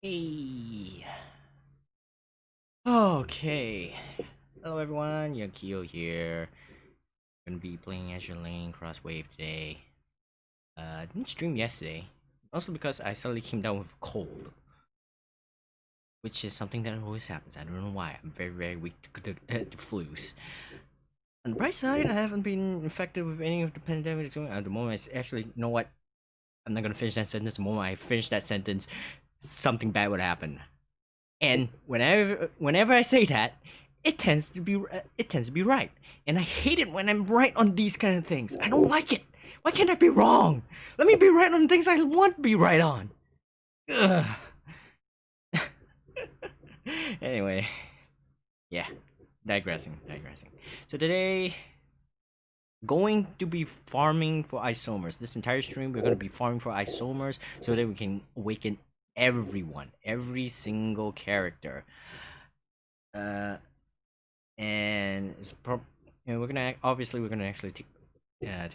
Hey. Okay. Hello everyone, Yukio here. Gonna be playing Azure Crosswave today. Didn't stream yesterday. Also because I suddenly came down with a cold. Which is something that always happens. I don't know why. I'm very weak to flus. On the bright side, I haven't been infected with any of the pandemic that's going on at the moment. I actually, you know what? I'm not gonna finish that sentence. The moment I finish that sentence, something bad would happen. And whenever I say that, it tends to be right. And I hate it when I'm right on these kind of things. I don't like it. Why can't I be wrong? Let me be right on things I want to be right on. Ugh. Anyway, yeah, digressing. So today, going to be farming for Isomers. This entire stream, we're going to be farming for Isomers so that we can awaken everyone, every single character. And we're gonna actually take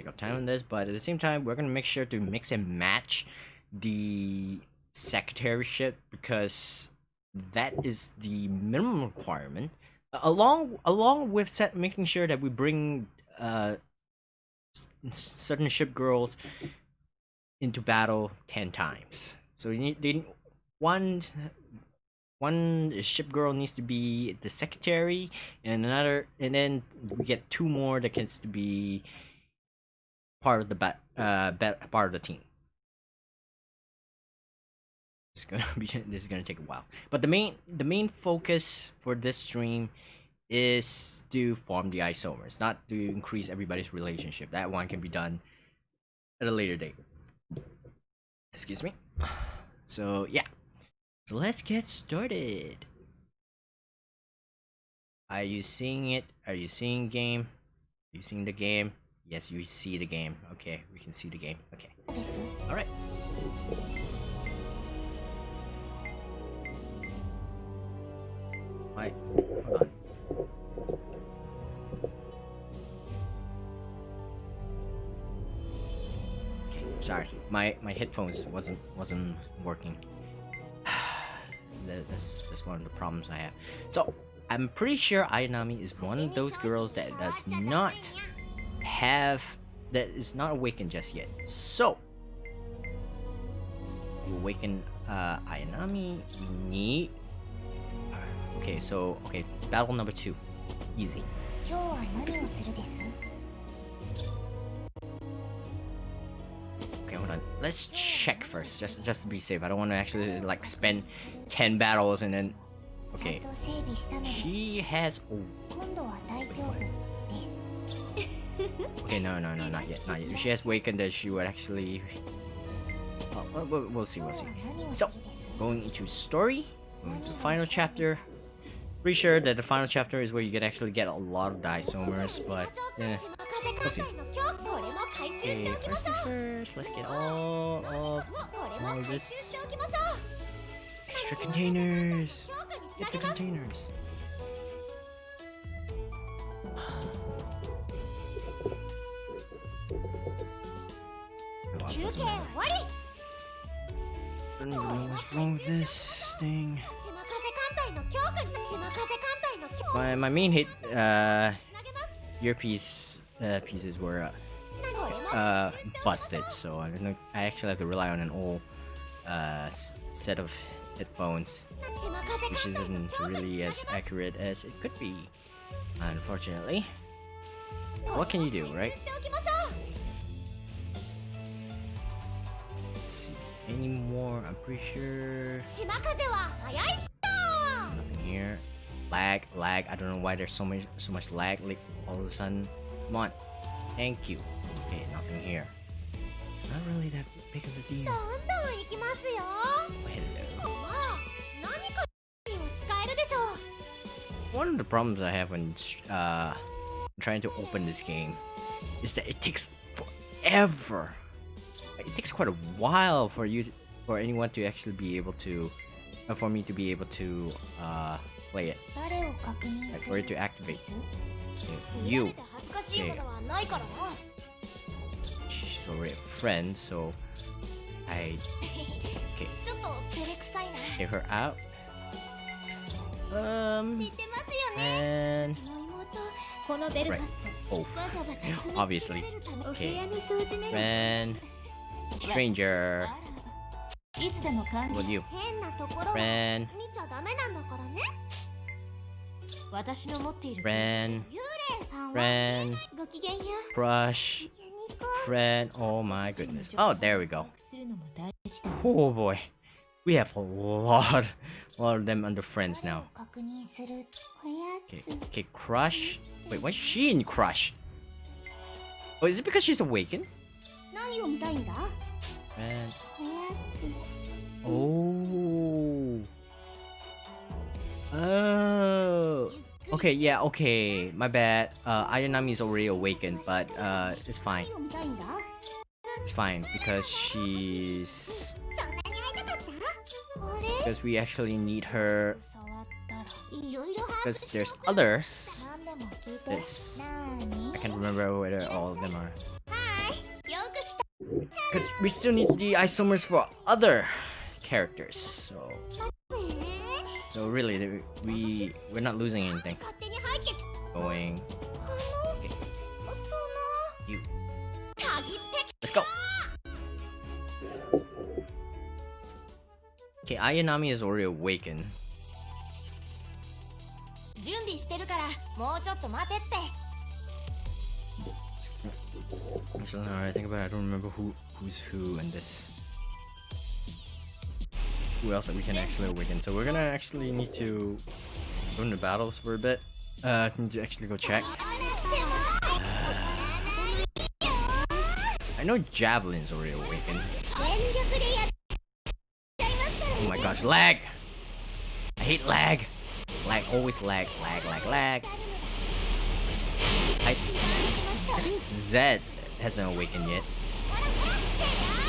our time on this, but at the same time, we're gonna make sure to mix and match the secretaryship because that is the minimum requirement. Along with making sure that we bring certain ship girls into battle 10 times. So you need one ship girl needs to be the secretary, and then we get 2 more that gets to be part of the part of the team. This is gonna take a while, but the main focus for this stream is to farm the Isomers, not to increase everybody's relationship. That one can be done at a later date. Excuse me. So yeah, so let's get started. Are you seeing it? Are you seeing game? Are you seeing the game? Yes, you see the game. Okay, we can see the game. Okay. All right. Wait, hold on. Okay, sorry. My headphones wasn't working. That's one of the problems I have. So I'm pretty sure Ayanami is one of those girls that does not awakened just yet. So to awaken Ayanami, we need. Okay, battle number 2, easy. Okay, hold on. Let's check first, just to be safe. I don't want to actually like spend 10 battles and then. Okay, she has. Okay, no, not yet. If she has awakened, then she would actually. We'll see. So, going into story, going to the final chapter. Pretty sure that the final chapter is where you can actually get a lot of Isomers, but we'll see. Okay, first things first, let's get all of this extra containers. Get the containers. I don't even know what's wrong with this thing. My main hit earpiece pieces were busted, so I actually have to rely on an old set of headphones, which isn't really as accurate as it could be, unfortunately. What can you do, right? Let's see. Any more? I'm pretty sure. Nothing here. Lag. I don't know why there's so much lag. Like all of a sudden. Come on. Thank you. Okay, nothing here. It's not really that big of a deal. Oh, hello. One of the problems I have when trying to open this game is that it takes forever. It takes quite a while for anyone to actually be able to, for me to be able to play it, like for it to activate. You. Okay. Jeez. she's already a friend, so I okay take her out. And right, both obviously. Okay, friend, stranger. What you? Friend, friend, friend, crush, friend. Oh my goodness. Oh, there we go. Oh boy, we have a lot of them under friends now. Okay, crush. Wait, why is she in crush? Oh, is it because she's awakened? Friend. Oh. Oh. Okay, yeah, okay. My bad. Ayanami is already awakened, but it's fine. It's fine because because we actually need her. Because there's others. I can't remember whether all of them are. Because we still need the isomers for other characters. So really, we're not losing anything. Going. Okay. You. Let's go. Okay, Ayanami is already awakened. Actually, now I think about it, I don't remember who's who in this. Who else that we can actually awaken? So we're gonna actually need to go into battles for a bit. Need to actually go check. I know Javelin's already awakened. Oh my gosh, lag! I hate lag! Lag, always lag. I think Zed hasn't awakened yet.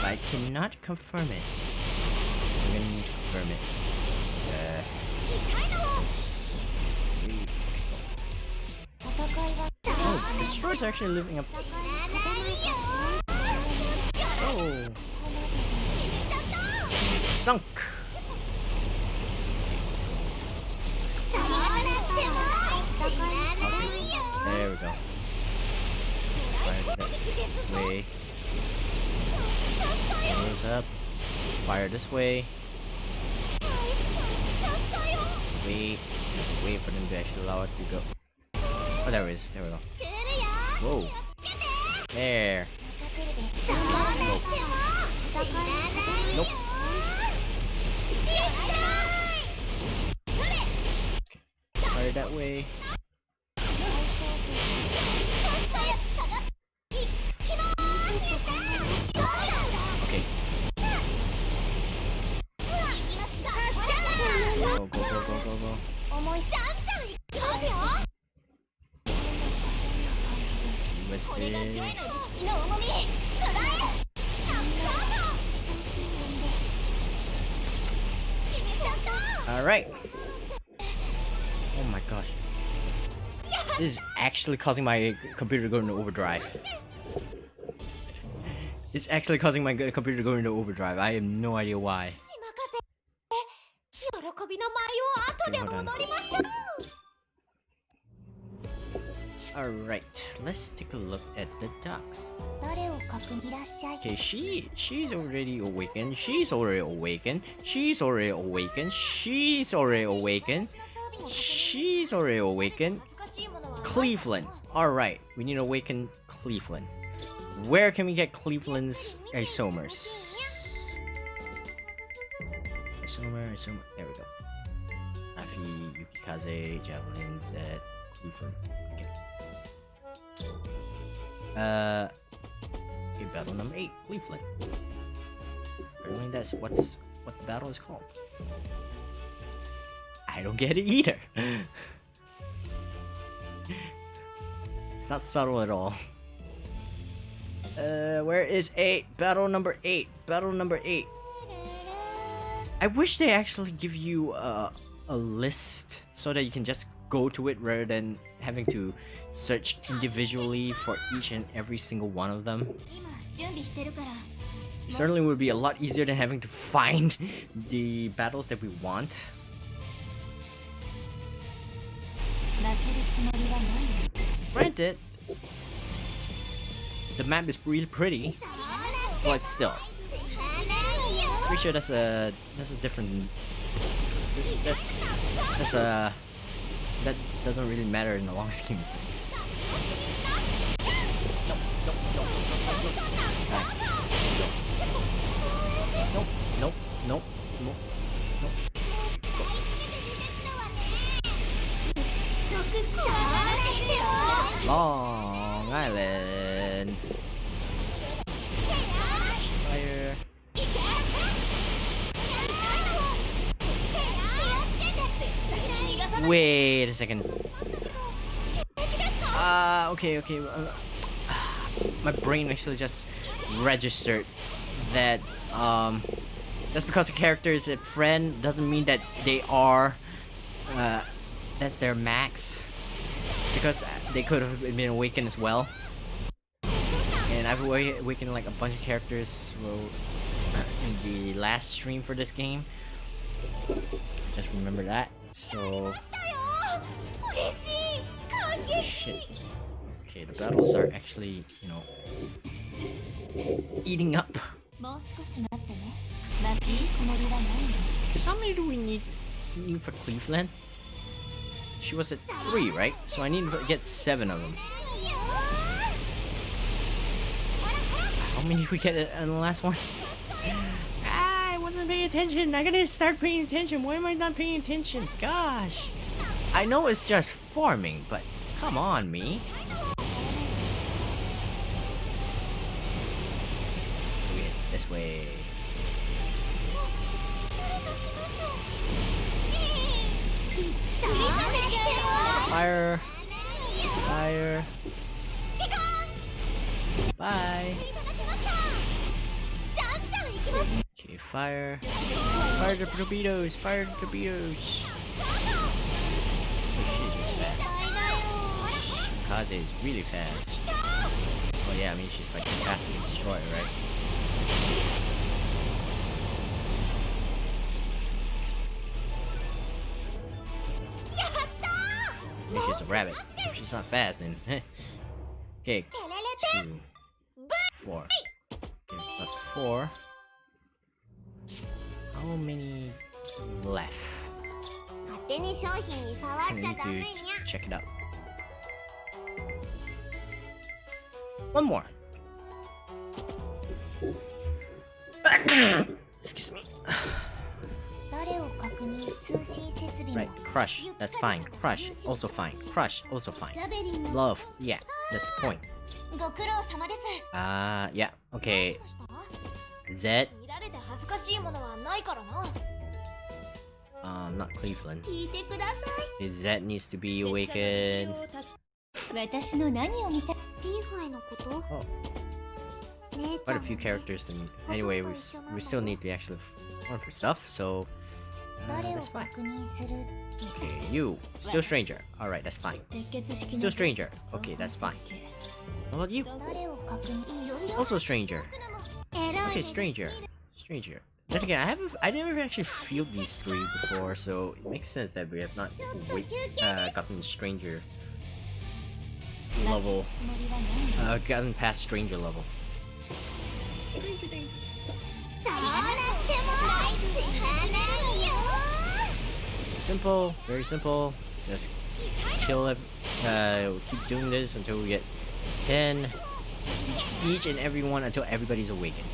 But I cannot confirm it. I'm gonna need to confirm it. Oh, Destroy's actually living up. Oh. Sunk. There we go. Fire this way. Goes up. Fire this way. Wait for them to actually allow us to go. Oh, there it is. There we go. Whoa. There. Nope. Nope. Okay. Fire that way. Okay. Go. Let's see what's this. Alright. Oh my gosh. This is actually causing my computer to go into overdrive. It's actually causing my computer to go into overdrive. I have no idea why. Okay, hold on. Alright, let's take a look at the ducks. Okay, she's already awakened. She's already awakened. She's already awakened. She's already awakened. She's already awakened. Cleveland. Alright, we need to awaken Cleveland. Where can we get Cleveland's Isomers? Isomer. There we go. Afi, Yukikaze, Javelin, Zed, Cleveland. Okay. Okay, battle number 8, Cleveland. Apparently that's what the battle is called. I don't get it either. It's not subtle at all. Where is 8? Battle number 8. Battle number 8. I wish they actually give you a list so that you can just go to it rather than having to search individually for each and every single one of them. It certainly would be a lot easier than having to find the battles that we want. Granted, the map is really pretty, but still, pretty sure that's a different. That doesn't really matter in the long scheme of things. Nope, nope, nope, nope. Long Island. Fire. Wait a second. Okay. My brain actually just registered that just because a character is a friend doesn't mean that they are that's their max, because they could have been awakened as well. And I've awakened like a bunch of characters in the last stream for this game. Just remember that. So shit. Okay, the battles are actually, you know, eating up. How many do we need for Cleveland? She was at 3, right? So I need to get 7 of them. How many did we get in the last one? I wasn't paying attention. I gotta start paying attention. Why am I not paying attention? Gosh. I know it's just farming, but come on, me. Okay, this way. Fire. Fire. Bye. Okay, fire. Fire the torpedoes. Fire the torpedoes. Oh shit, she's fast. Kaze is really fast. Oh yeah, I mean she's like the fastest destroyer, right? I mean she's a rabbit. If she's not fast, then okay. 2, 4. Okay, got 4. How many left? I need to check it out. One more. Excuse me. Right, crush, that's fine. Crush, also fine. Crush, also fine. Love, yeah, that's the point. Yeah, okay. Z. Not Cleveland. His Z needs to be awakened. Oh. Quite a few characters, then anyway, we still need to actually run for stuff, so that's fine. Okay, you, still stranger. Alright, that's fine. Still stranger. Okay, that's fine. How about you? Also stranger. Okay, stranger. Stranger. Then again, I never actually fielded these 3 before, so it makes sense that we have not gotten stranger level. Gotten past stranger level. Simple, very simple. Just kill it. Keep doing this until we get 10 each and every one until everybody's awakened.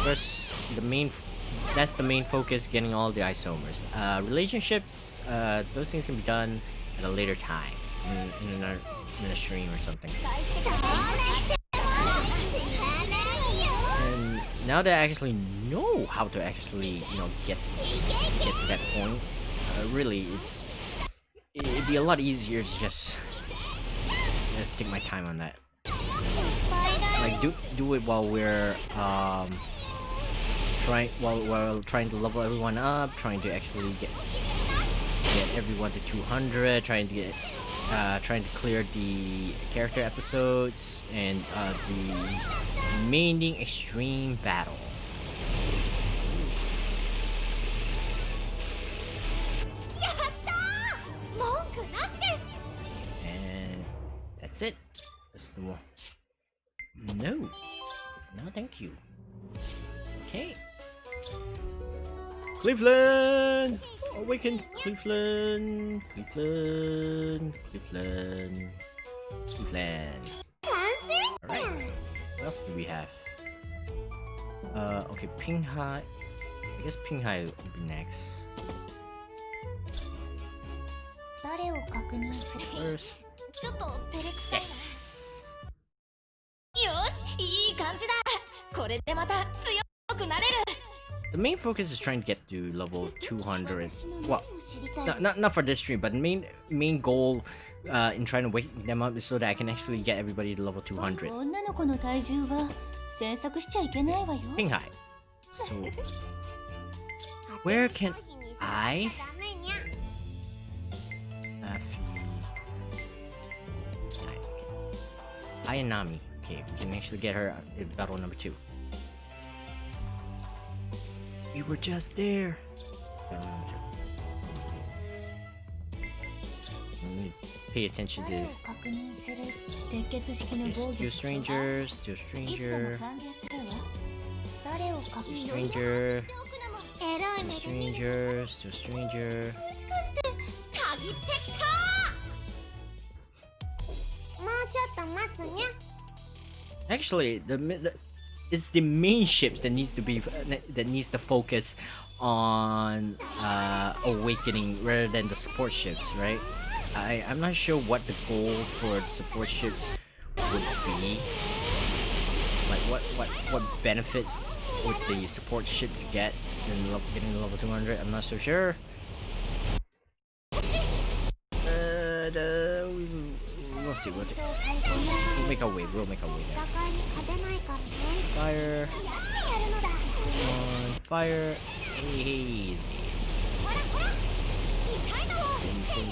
First, that's the main focus, getting all the isomers. Relationships, those things can be done at a later time in a stream or something. And now that I actually know how to actually, you know, get to that point, really, it'd be a lot easier to just take my time on that. Like do it while we're trying to level everyone up, trying to actually get everyone to 200, trying to get trying to clear the character episodes and the remaining extreme battles. And that's it. That's the one. No, thank you. Okay. Cleveland! Awaken Cleveland! Cleveland! Alright. What else do we have? Okay, Pinghai. I guess Pinghai will be next. First. Yes! The main focus is trying to get to level 200. Well, not for this stream, but the main goal in trying to wake them up is so that I can actually get everybody to level 200. Pinghai. So, where can I? I and Nami. Okay, we can actually get her in battle number 2. We were just there. Pay attention to Still stranger, still stranger, still stranger, still stranger, still stranger. Actually, it's the main ships that needs to focus on awakening rather than the support ships, right? I'm not sure what the goal for the support ships would be. Like what benefits would the support ships get in getting to level 200? I'm not so sure. We'll see. We'll make our way. We'll make our way there. Fire. This one. Fire. Hey. Spin.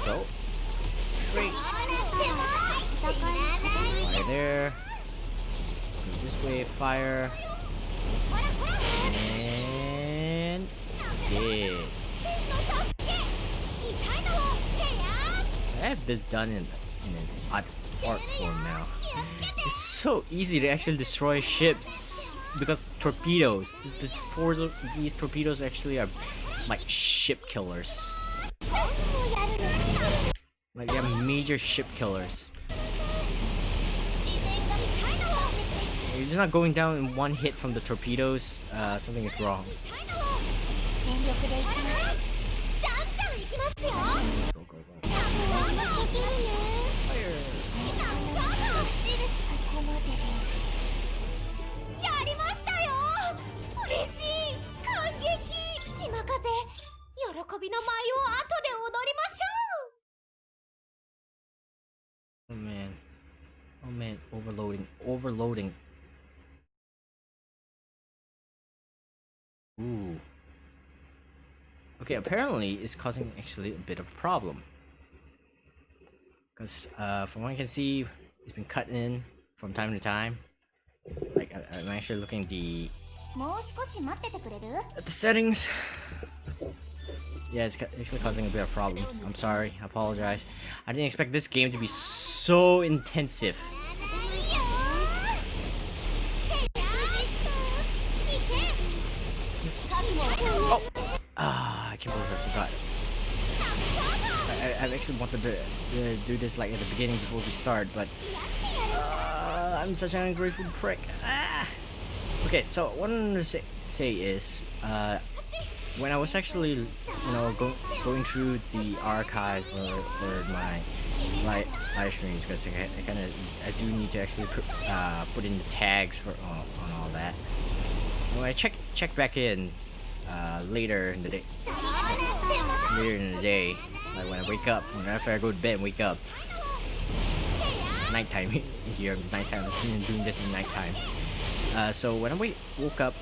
Go. Great. Right there. Go this way. Fire. And did. I have this done in an art form now. It's so easy to actually destroy ships because torpedoes. These torpedoes actually are like ship killers. Like they are major ship killers. You're just not going down in one hit from the torpedoes. Something is wrong. Oh man, overloading. Ooh. Okay, apparently it's causing actually a bit of a problem. Because from what I can see, it's been cut in from time to time. Like I'm actually looking at the settings. Yeah, it's actually causing a bit of problems. I'm sorry, I apologize. I didn't expect this game to be so intensive. Oh! I can't believe I forgot. I actually wanted to do this like at the beginning before we start, but I'm such an ungrateful prick. Okay, so what I'm gonna say is, when I was actually, going through the archive for my live streams, because I do need to actually put in the tags for on all that. When I check back in later in the day, like when I wake up, after I go to bed and wake up, it's nighttime here. It's nighttime. I'm doing this in nighttime. So when I woke up,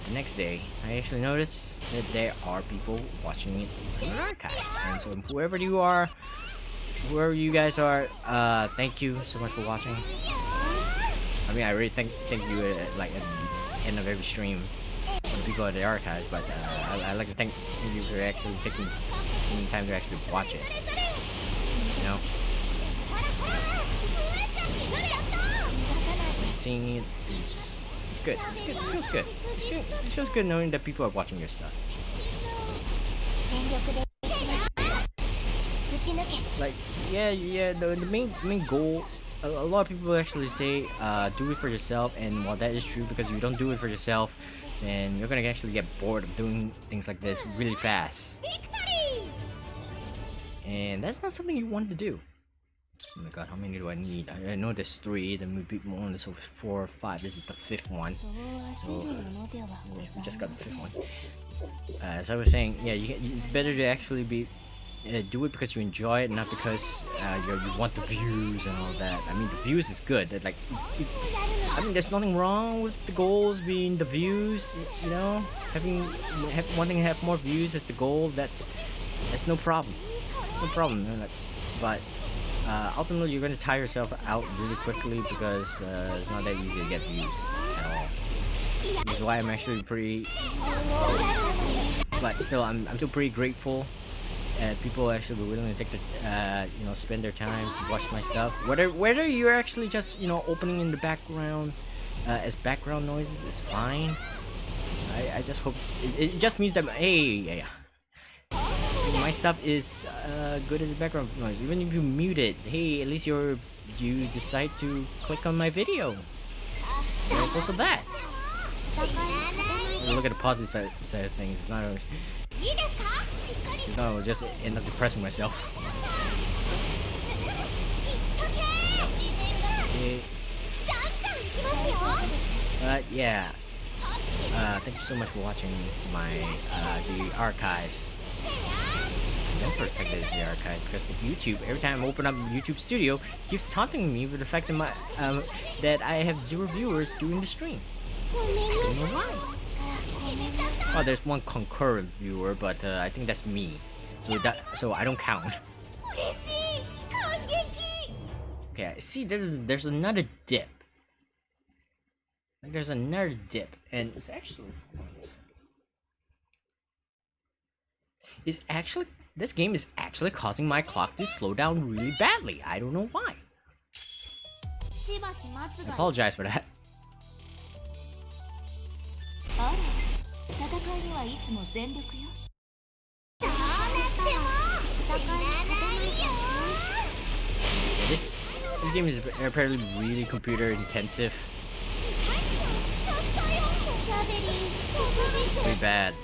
the next day, I actually noticed that there are people watching it in an archive. And so whoever you guys are, thank you so much for watching. I mean, I really thank you like at the end of every stream for the people at the archives, but I like to thank you for actually taking time to actually watch it. You know, seeing it is good. It's good. It feels good. It feels good knowing that people are watching your stuff. Like, yeah. The main goal. A lot of people actually say, do it for yourself, and while that is true, because if you don't do it for yourself, then you're gonna actually get bored of doing things like this really fast. And that's not something you want to do. Oh my god, how many do I need? I know there's 3, then we beat one, so 4 or 5. This is the 5th one. So we just got the 5th one. As I was saying, yeah, it's better to actually do it because you enjoy it, not because you want the views and all that. I mean, the views is good. Like, I mean, there's nothing wrong with the goals being the views. You know, wanting to have more views as the goal. That's no problem. It's no problem. But ultimately, you're gonna tire yourself out really quickly because it's not that easy to get views at all. Which is why I'm actually pretty. But still, I'm still pretty grateful. People actually be willing to take the, spend their time to watch my stuff. Whether you're actually just, opening in the background as background noises is fine. I just hope it just means that hey, my stuff is good as a background noise. Even if you mute it, hey, at least you decide to click on my video. There's also that. Look at the positive side of things. No, just end up depressing myself. Okay. Yeah. Thank you so much for watching my the archives. Don't protect it as the archive because the YouTube. Every time I open up YouTube Studio, it keeps taunting me with the fact that that I have 0 viewers during the stream. I don't know why. Oh, there's one concurrent viewer, but I think that's me. So I don't count. Okay, see, there's another dip. Like there's another dip, and it's actually this game is actually causing my clock to slow down really badly. I don't know why. I apologize for that. This game is apparently really computer intensive. Pretty bad.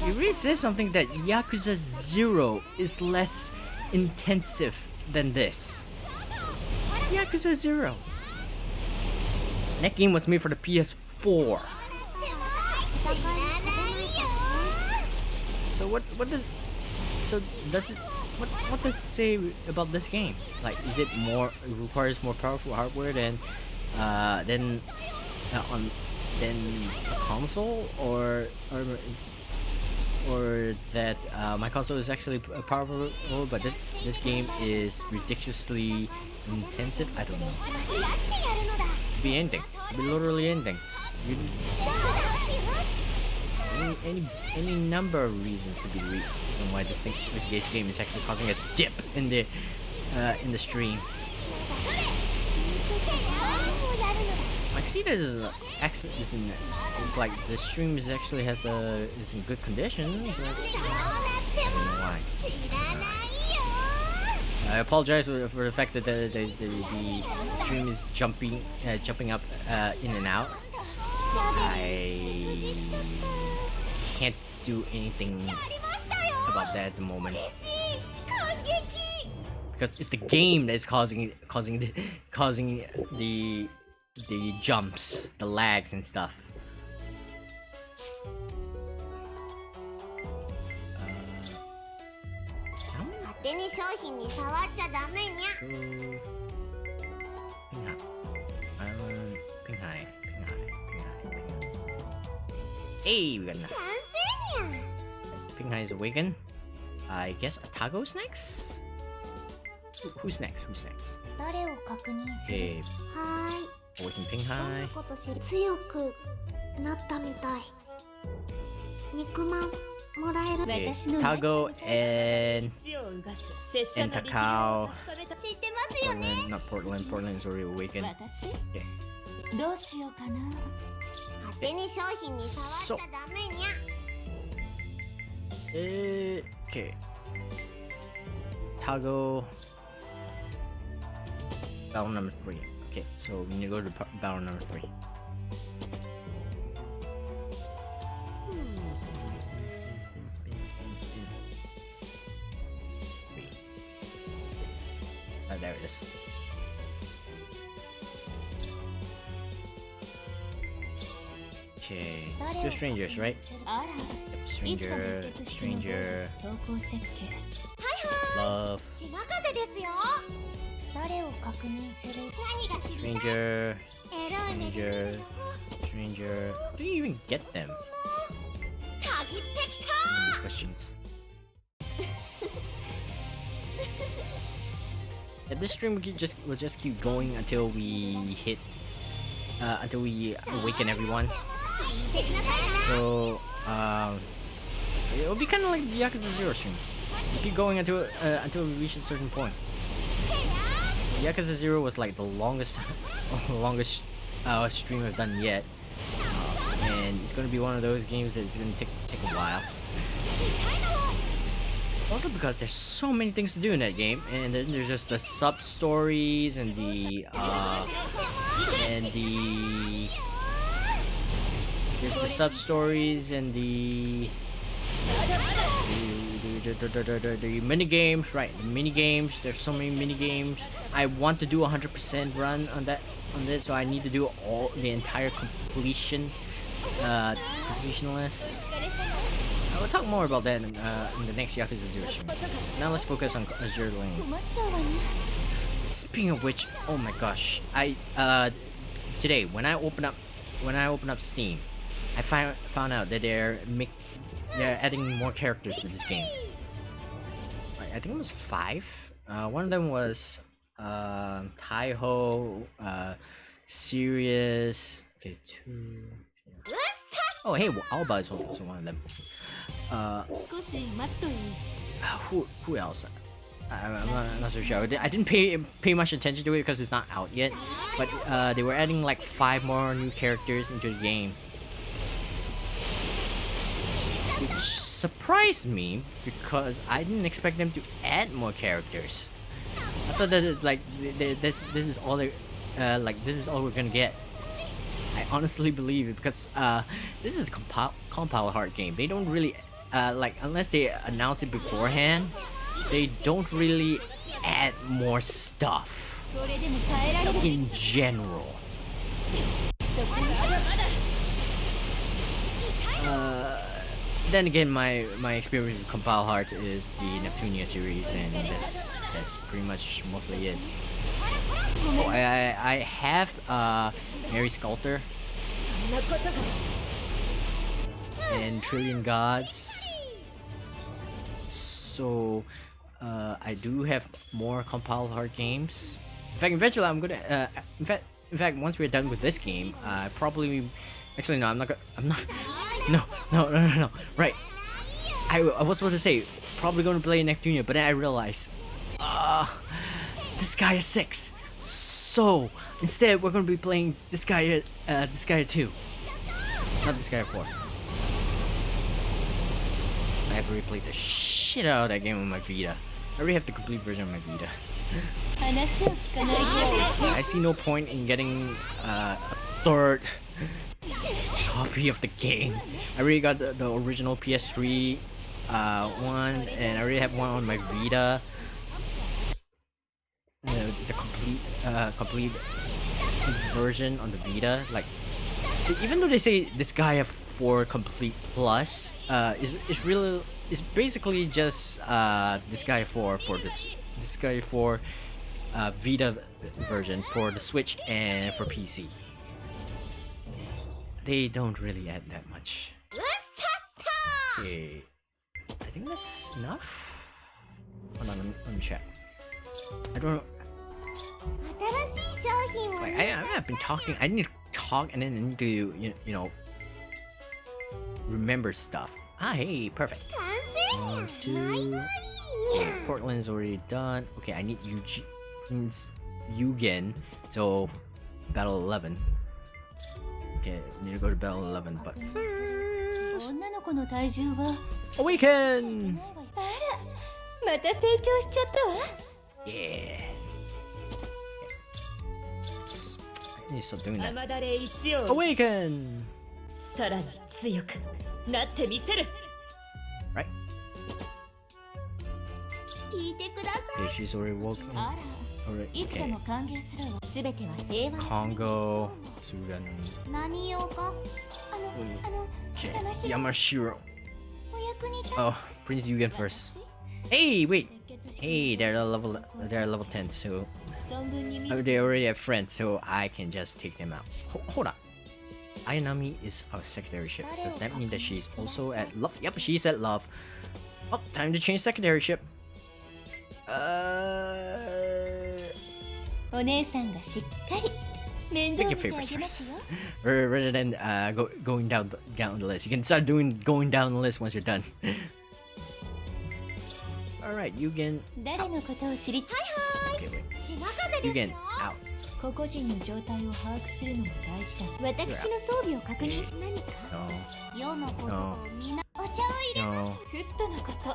It really says something that Yakuza 0 is less intensive than this. Yakuza 0. That game was made for the PS4. So what does it say about this game? Like, is it it requires more powerful hardware than a console, or that my console is actually powerful, but this game is ridiculously intensive? I don't know. It could be anything. It could be literally anything. Any number of reasons could be the reason why this game is actually causing a dip in the stream. I see this is like the stream is actually is in good condition, but I don't know why. I apologize for the fact that the stream is jumping up in and out. I can't do anything about that at the moment because it's the game that is causing the jumps, the lags and stuff. Hey, we got enough. Pinghai is awaken. I guess Atago's next? Who's next? Who's next? Okay, awaken Pinghai. Okay, Tago and Takao. Portland, not Portland. Portland is already awakened. Okay. So, okay. Tago. Battle number 3. Okay, so we need to go to battle number 3. Spin. Oh, there it is. Okay, still strangers, right? Yep, stranger. Love. Stranger. How do you even get them? Questions. Yeah, this stream will just keep going until we hit until we awaken everyone. So it'll be kind of like the Yakuza 0 stream. We keep going until we reach a certain point. Yakuza 0 was like the longest stream I've done yet, and it's gonna be one of those games that it's gonna take a while. Also because there's so many things to do in that game, and then there's just the sub stories and there's the sub stories and the mini games, right? The mini games. There's so many mini games. I want to do 100% run on this, so I need to do the entire completion list. We'll talk more about that in the next Yakuza 0 stream. Now let's focus on Azur Lane. Speaking of which, oh my gosh, today when I open up Steam, I found out that they're adding more characters to this game. I think it was 5. One of them was Taiho, Sirius. Okay, 2. Oh hey, Alba is also one of them. Who else? I'm not so sure. I didn't pay much attention to it because it's not out yet. But they were adding like 5 more new characters into the game, which surprised me because I didn't expect them to add more characters. I thought that this is all this is all we're gonna get. I honestly believe it because this is a compile hard game. They don't really unless they announce it beforehand, they don't really add more stuff in general. Then again, my experience with compile hard is the Neptunia series, and that's pretty much mostly it. Oh, I have Mary Sculptor and Trillion Gods, so I do have more compile hard games. In fact, eventually I'm gonna in fact once we're done with this game, probably actually no, I'm not no, right, I was supposed to say probably gonna play Neptunia, but then I realized this guy is 6, so instead we're gonna be playing this guy 2, not this guy 4. I have replayed the shit out of that game on my Vita. I already have the complete version on my Vita. I see no point in getting a 3rd copy of the game. I already got the original PS3 one, and I already have one on my Vita. The complete version on the Vita. Like, even though they say this guy have 4 complete plus, it's basically just this guy 4 for this guy 4 Vita version for the Switch and for PC. They don't really add that much. Okay, I think that's enough. Hold on, let me check. I don't know. Like, I've been talking. I need to talk and then I need to you know remember stuff. Ah, hey, perfect. 1, 2. Okay, Portland's already done. Okay, I need Eugen. So battle 11. Okay, need to go to battle 11, but first, awaken. Yeah. I need to stop doing that. Awaken. Right. Okay, she's already woken. Already. Okay. Congo, Sudan. Okay. Yamashiro. Oh, Prince Yugen first. Hey, wait. Hey, they're level 10, so they already have friends, so I can just take them out. Hold on. Ayanami is our secondary ship. Does that mean that she's also at love? Yep, she's at love. Oh, time to change secondary ship. Pick your favorites first. Rather than going down the list. You can start going down the list once you're done. Alright, Yugen out. Okay, wait. Yugen out.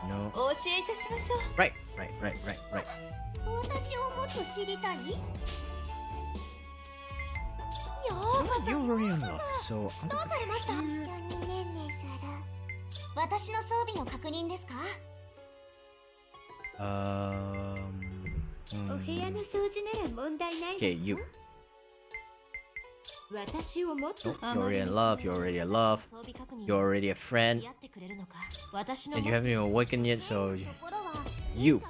No. Right. You're already in love, so I'm gonna okay, you. Nope, you're already in love, you're already a friend. And you haven't even awakened yet, so you.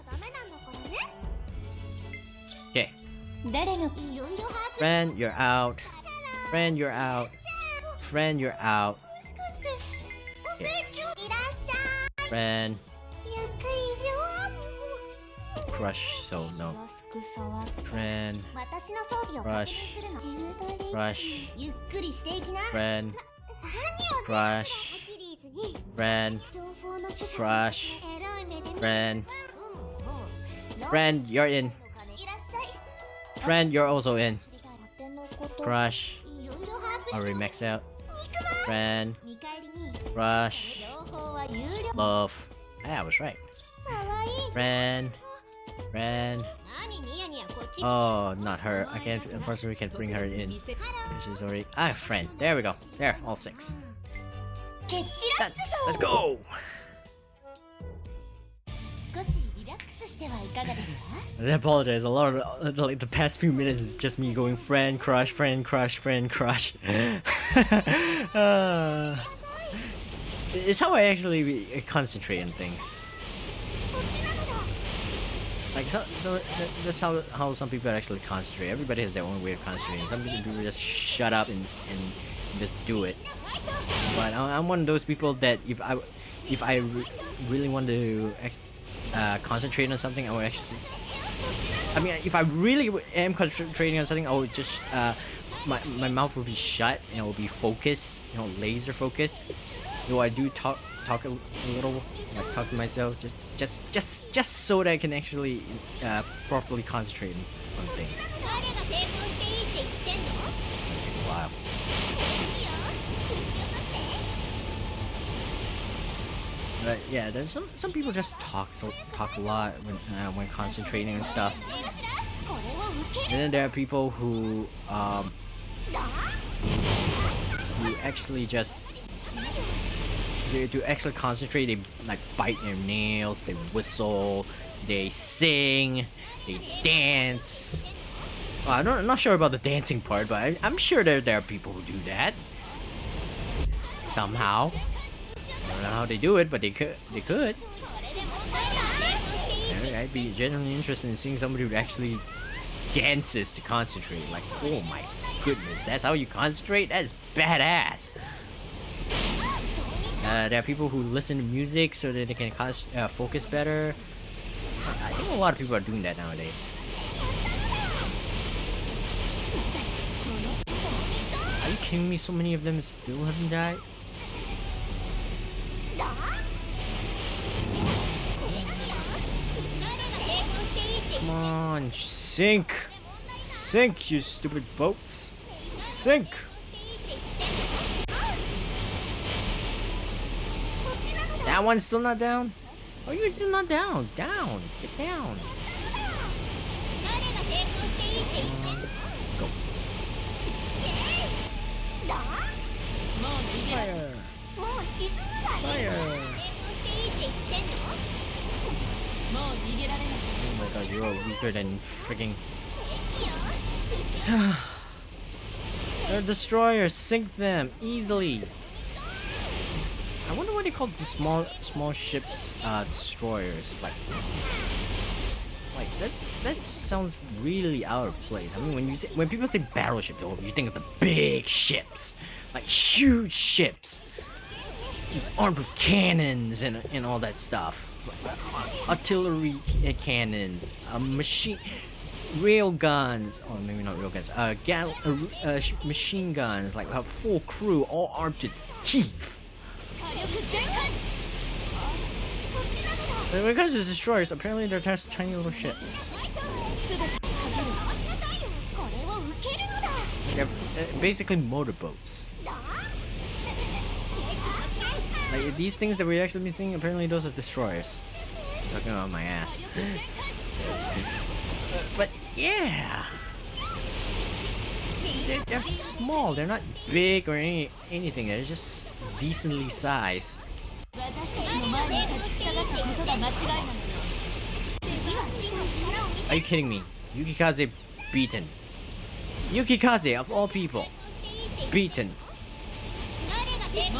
Okay. Friend, you're out. Friend, you're out. Friend, you're out. Okay. Friend. Crush, so no. Friend. Crush. Crush. Friend. Crush. Friend. Crush. Friend. Friend, you're in. Friend, you're also in. Crush. Already maxed out. Friend. Crush. Love. Yeah, I was right. Friend. Friend. Oh, not her. I can't. Unfortunately, we can't bring her in. She's already. Ah, friend. There we go. There, all 6. Done. Let's go. I apologize. A lot of like the past few minutes is just me going friend, crush, friend, crush, friend, crush. It's how I actually concentrate on things. Like so that's how some people actually concentrate. Everybody has their own way of concentrating. Some people just shut up and just do it. But I'm one of those people that if I really want to concentrate on something, I will actually. I mean, if I really am concentrating on something, I will just my mouth will be shut and it will be focused, laser focus. Though I do talk a little, like talk to myself, just so that I can actually properly concentrate on things. Wow. But yeah, there's some people just talk a lot when concentrating and stuff. And then there are people who actually just to actually concentrate. They like bite their nails, they whistle, they sing, they dance. Well, I'm not sure about the dancing part, but I'm sure there are people who do that somehow. I don't know how they do it, but they could. I'd be genuinely interested in seeing somebody who actually dances to concentrate. Like, oh my goodness, that's how you concentrate? That's badass. There are people who listen to music so that they can focus better. I think a lot of people are doing that nowadays. Are you kidding me? So many of them still haven't died? Come on, sink! Sink, you stupid boats! Sink! That one's still not down? Oh, you're still not down! Down! Get down! Go. Fire! Fire! Oh my god, you're weaker than freaking. They're destroyers, sink them easily. I wonder what they call the small ships destroyers. Like that sounds really out of place. I mean, when people say battleships, oh, you think of the big ships, like huge ships. It's armed with cannons and all that stuff. Artillery cannons, rail guns. Oh, maybe not rail guns. Machine guns, like a full crew, all armed to the teeth. But when it comes to destroyers, apparently they're just tiny little ships. They're basically motorboats. Like these things that we're actually seeing, apparently those are destroyers. I'm talking about my ass. But yeah, they're small. They're not big or anything. They're just decently sized. Are you kidding me? Yukikaze beaten. Yukikaze of all people, beaten. Come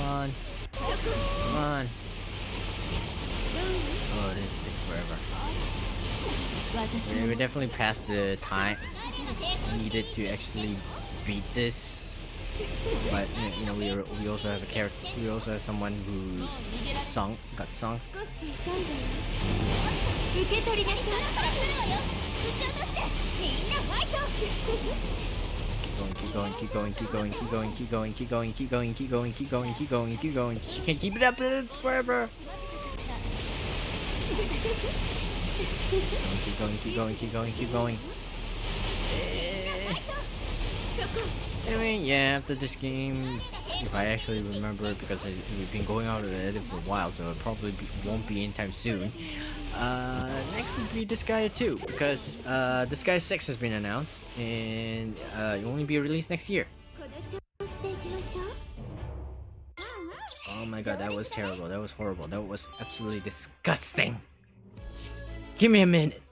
on. Come on. Oh, this is taking forever. We definitely passed the time needed to actually beat this. But you know, we also have a character. We also have someone who got sunk. Keep going. She can't keep it up forever. Keep going. Anyway, yeah, after this game, if I actually remember, because we've been going out of the edit for a while, so it probably won't be anytime soon. Next would be this guy too, because this guy's 6 has been announced, and it will only be released next year. Oh my god, that was terrible. That was horrible. That was absolutely disgusting. Give me a minute.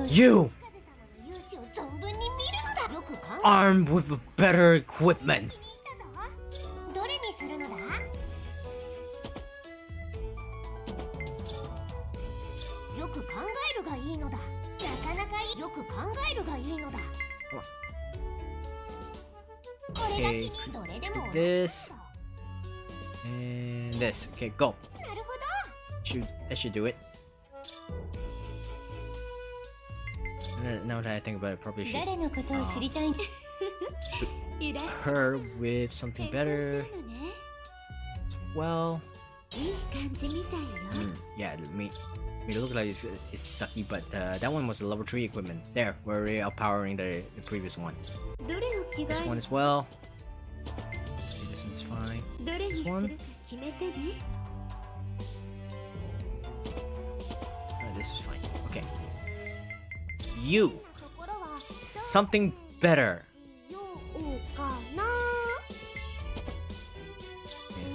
You! Armed with better equipment. Okay, this and this. Okay, go. That should do it. Now that I think about it, probably should her with something better as well. Yeah, it made it look like it's sucky, but that one was a level 3 equipment. There, we're really outpowering the previous one. This one as well. Okay, this one's fine. This one. This is fine. Okay. You. Something better.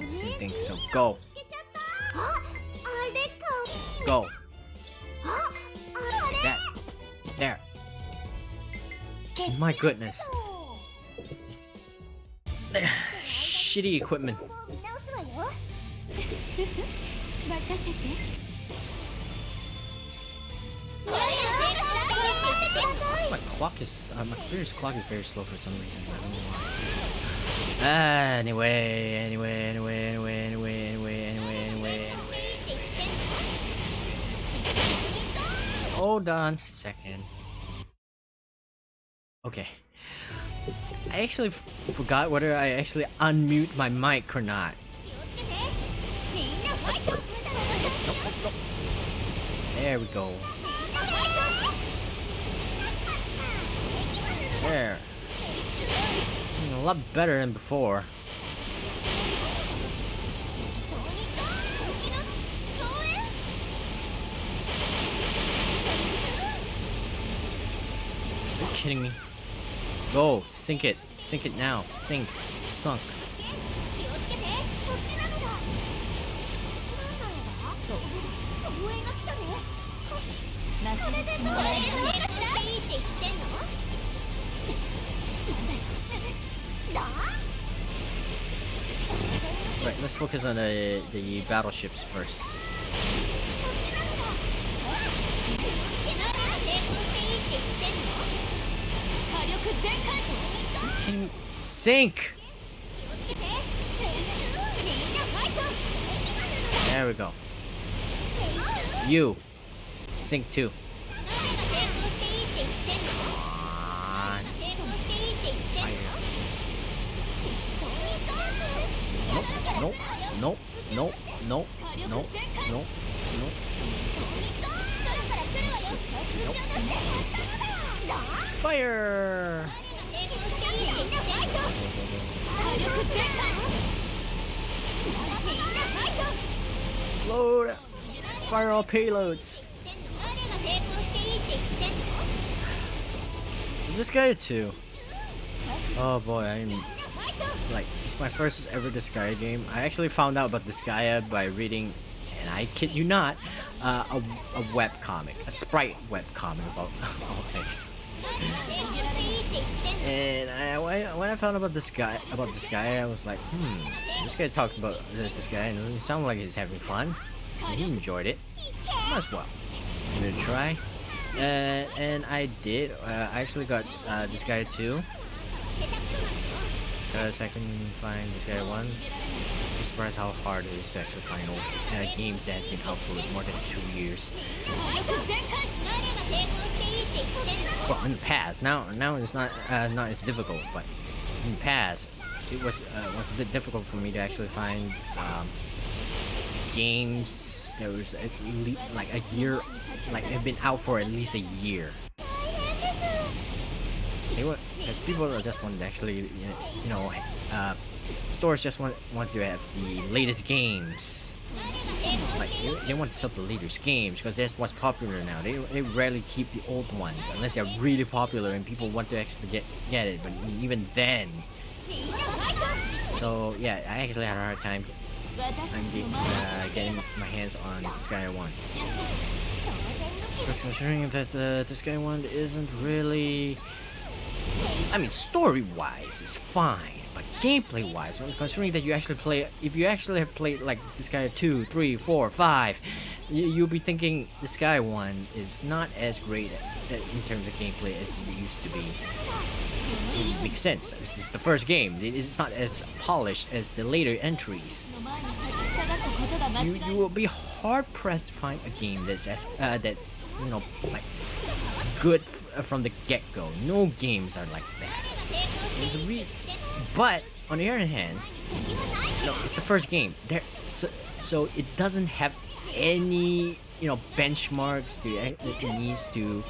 Yeah, same thing. So go. Go. That. There. My goodness. Shitty equipment. My clock is my computer's clock is very slow for some reason. I don't know why. Anyway. Hold on a second. Okay. I actually forgot whether I actually unmute my mic or not. There we go. There. A lot better than before. Are you kidding me? Go, sink it now, sunk. Right, let's focus on the battleships first. Sink! There we go. You sink too. Nope. Fire! Load! Fire all payloads! This guy too. Oh boy, it's my first ever Disgaea game. I actually found out about Disgaea by reading, and I kid you not, a web comic, a sprite web comic of all things. And when I found out about this guy, I was like, this guy talked about this guy, and it sounded like he's having fun. And he enjoyed it. Might as well. Give it a try. And I did. I actually got this guy too. Because I can find this guy 1. I'm surprised how hard it is to actually find old games that have been out for more than 2 years. Well, in the past, now it's not as difficult, but in the past it was a bit difficult for me to actually find games that was like a year, like have been out for at least a year. Because people just want to actually, stores just want to have the latest games. Like they want to sell the latest games because that's what's popular now. They rarely keep the old ones unless they're really popular and people want to actually get it. But even then, so yeah, I actually had a hard time getting my hands on Disgaea 1. Just considering that Disgaea 1 isn't really. I mean, story-wise, it's fine, but gameplay-wise, considering that you actually play, if you actually have played like Disgaea 2, 3, 4, 5, you'll be thinking Disgaea 1 is not as great in terms of gameplay as it used to be. It makes sense. This is the first game. It's not as polished as the later entries. You will be hard-pressed to find a game that's as like good from the get-go. No games are like that. There's a reason. But on the other hand, it's the first game. So it doesn't have any benchmarks. It needs to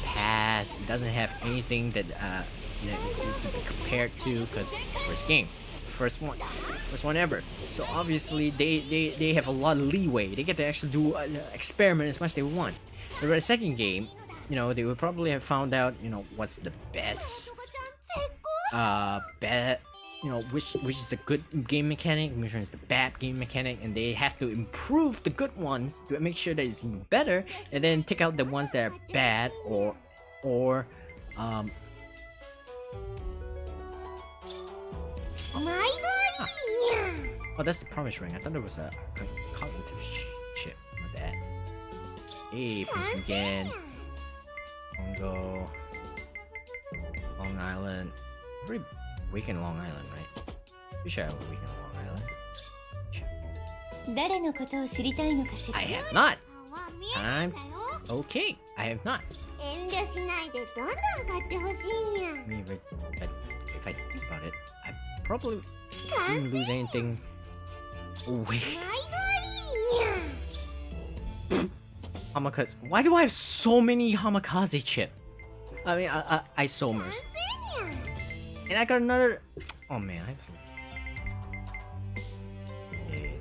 pass. It doesn't have anything that to be compared to because first game. First one ever. So obviously they have a lot of leeway. They get to actually do experiment as much as they want. But by the second game, they would probably have found out what's the best, which is a good game mechanic, which is the bad game mechanic, and they have to improve the good ones to make sure that it's even better, and then take out the ones that are bad or Oh, that's the promise ring. I thought it was a cognitive shit. My bad. Hey, Prince again. Congo. Long Island. Pretty awaken Long Island, right? Pretty sure I awaken Long Island. I have not. I'm okay. I have not. I mean, if I think about it, I probably didn't lose anything. Oh wait. Hamakaze. Why do I have so many Hamakaze chip? I mean, Isomers. And I got another. Oh man, I have some. Okay,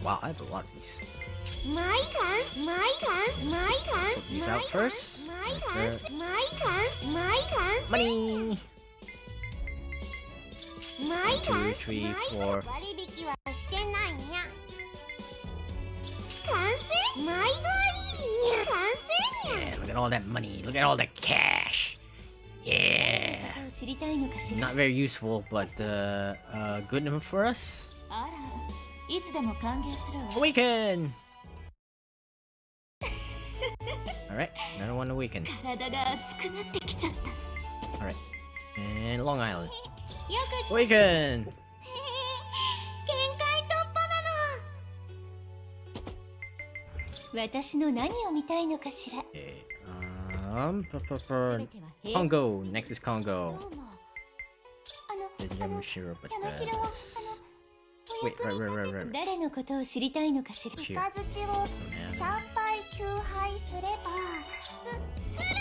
wow, I have a lot of these. Sort these out first. Money. 1, 2, 3, 4. Yeah, look at all that money. Look at all that cash. Yeah. Not very useful, but good enough for us. Awaken! Alright, another one awaken. Alright. And Long Island. Awaken! Okay, Congo. Next is Congo. The Yamushiro, but wait, right.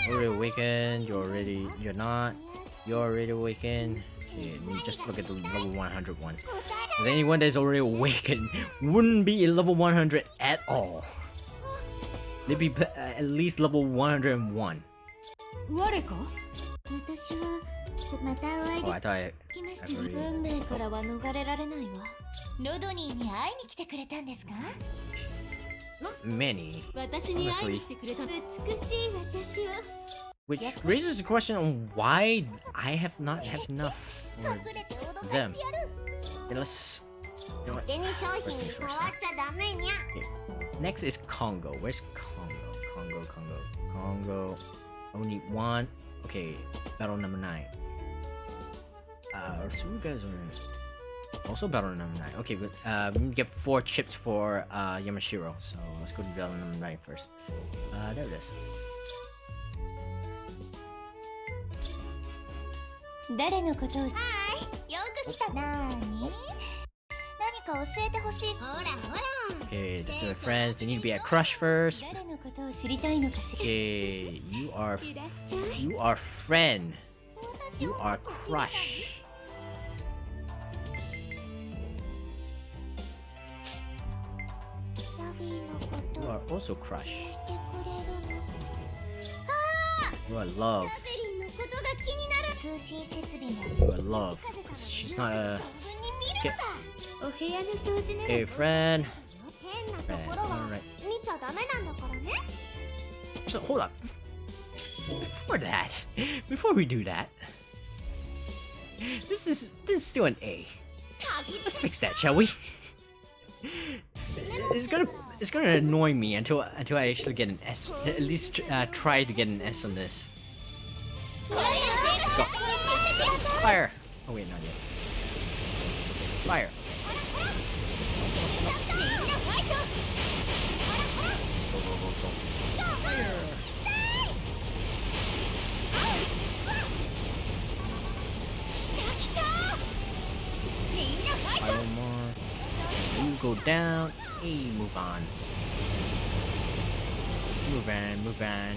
Already awakened. You're not. You're already awakened. Okay, just look at the level 100 ones. Because anyone that's already awakened wouldn't be in level 100 at all. They'd be at least level 101. Oh, I thought I not many, honestly. Which raises the question on why I have not have enough for them. Okay, let's... You know what? First things first, huh? Okay. Next is Congo. Where's Congo? Congo. Only one. Okay, battle number 9. So you guys are also battle number 9. Okay, good. We need to get 4 chips for Yamashiro. So let's go to battle number 9 first. There it is. Okay, let's do it, friends. They need to be at Crush first. Okay, you are friend. You are Crush. You are also Crush. You are Love. You are Love. She's not a... Okay, friend. Alright. So, hold up. Before we do that, this is still an A. Let's fix that, shall we? It's gonna annoy me until I actually get an S. At least try to get an S on this. Let's go. Fire! Oh wait, not yet. Fire! Go. Fire! Fire more. You go down. Hey, move on. Move on.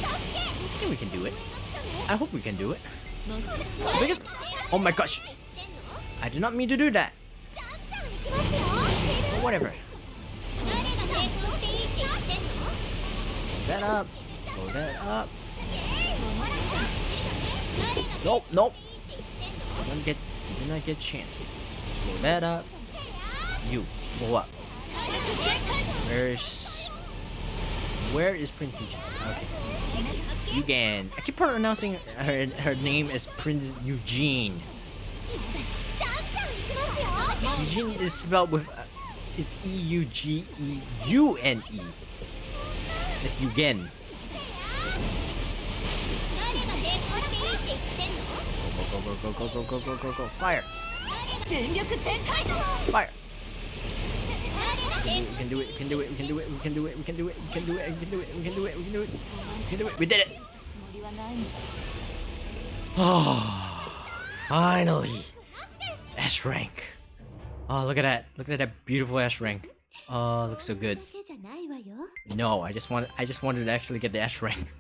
I think we can do it. I hope we can do it. Biggest... Oh my gosh! I did not mean to do that. But whatever. That up. Blow that up. Nope. Did not get a chance. Blow that up. You blow up. Where is Prince Eugene? Okay. Yugen. I keep pronouncing her name as Prince Eugene. Eugene is spelled with is E-U-G-E-U-N-E. It's Yugen. Go. Fire. Fire. We can do it. We did it. Oh, finally. S rank. Oh, look at that. Look at that beautiful S rank. Oh, looks so good. No, I just wanted to actually get the S rank.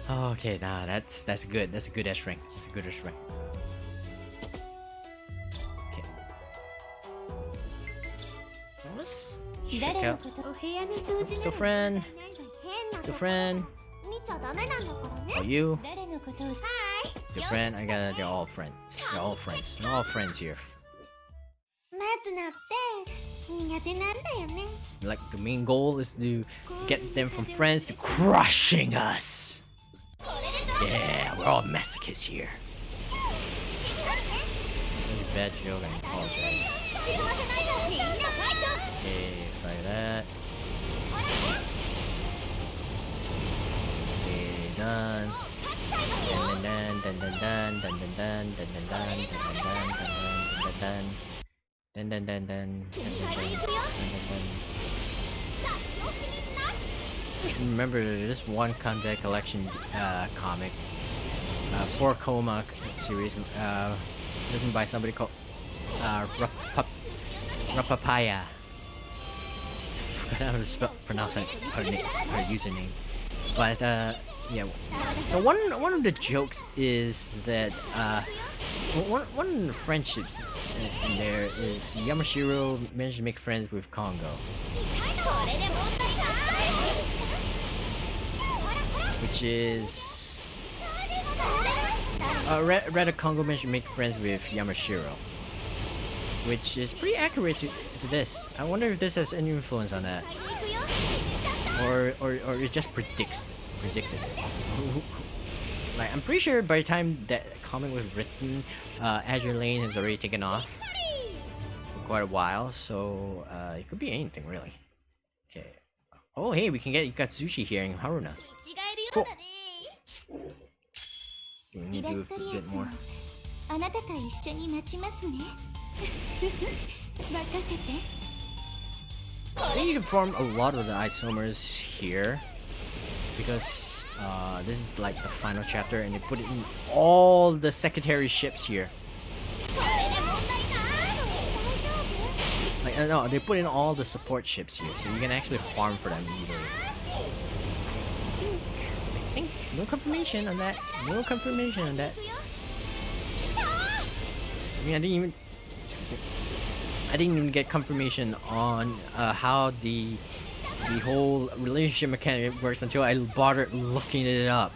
Okay, nah, that's good. That's a good S rank. That's a good S rank. Okay. Let's check out. Still friend. Still friend. Oh, you. Still friend. They're all friends. They're all friends. They're all friends here. Like the main goal is to get them from friends to crushing us. Yeah, we're all masochists here. Such a bad joke, I apologize. Okay, try that. Okay, done. Just remember this one Kanda collection comic, 4-Koma series, written by somebody called Rapapaya. I forgot how to pronounce her username. But yeah. So one of the jokes is that one of the friendships in there is Yamashiro managed to make friends with Kongo. Which is rather Kongo managed to make friends with Yamashiro, which is pretty accurate to this. I wonder if this has any influence on that, or it just predicted it. Like, I'm pretty sure by the time that comic was written, Azur Lane has already taken off for quite a while, so it could be anything really. Okay. Oh, hey, we got Sushi here in Haruna. Cool. We need to do a bit more. I think you can farm a lot of the Isomers here, because this is like the final chapter, and they put it in all the secondary ships here. Like, no, they put in all the support ships here, so you can actually farm for them easily. I think no confirmation on that. No confirmation on that. I mean, I didn't even get confirmation on how the whole relationship mechanic works until I bothered looking it up.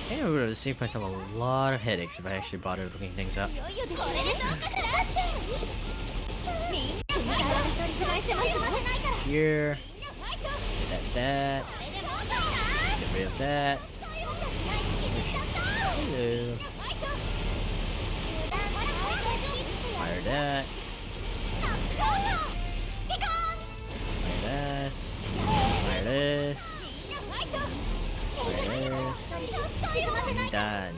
I think I would have saved myself a lot of headaches if I actually bothered looking things up. Here, that, get rid of that. Hello. Fire that. Fire this. Fire this. Fire this. Done.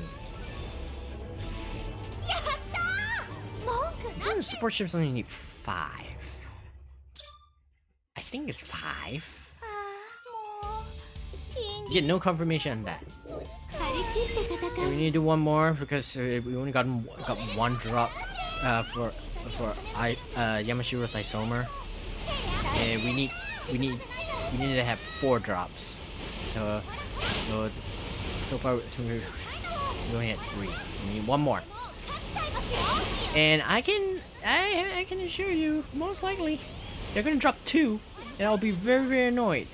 The support ships only need 5. I think it's 5. Yeah, no confirmation on that. Okay, we need to do one more because we only got one drop for Yamashiro's Isomer. And we need to have 4 drops. So far we only had 3. So we need one more. And I can assure you, most likely they're gonna drop 2, and I'll be very, very annoyed.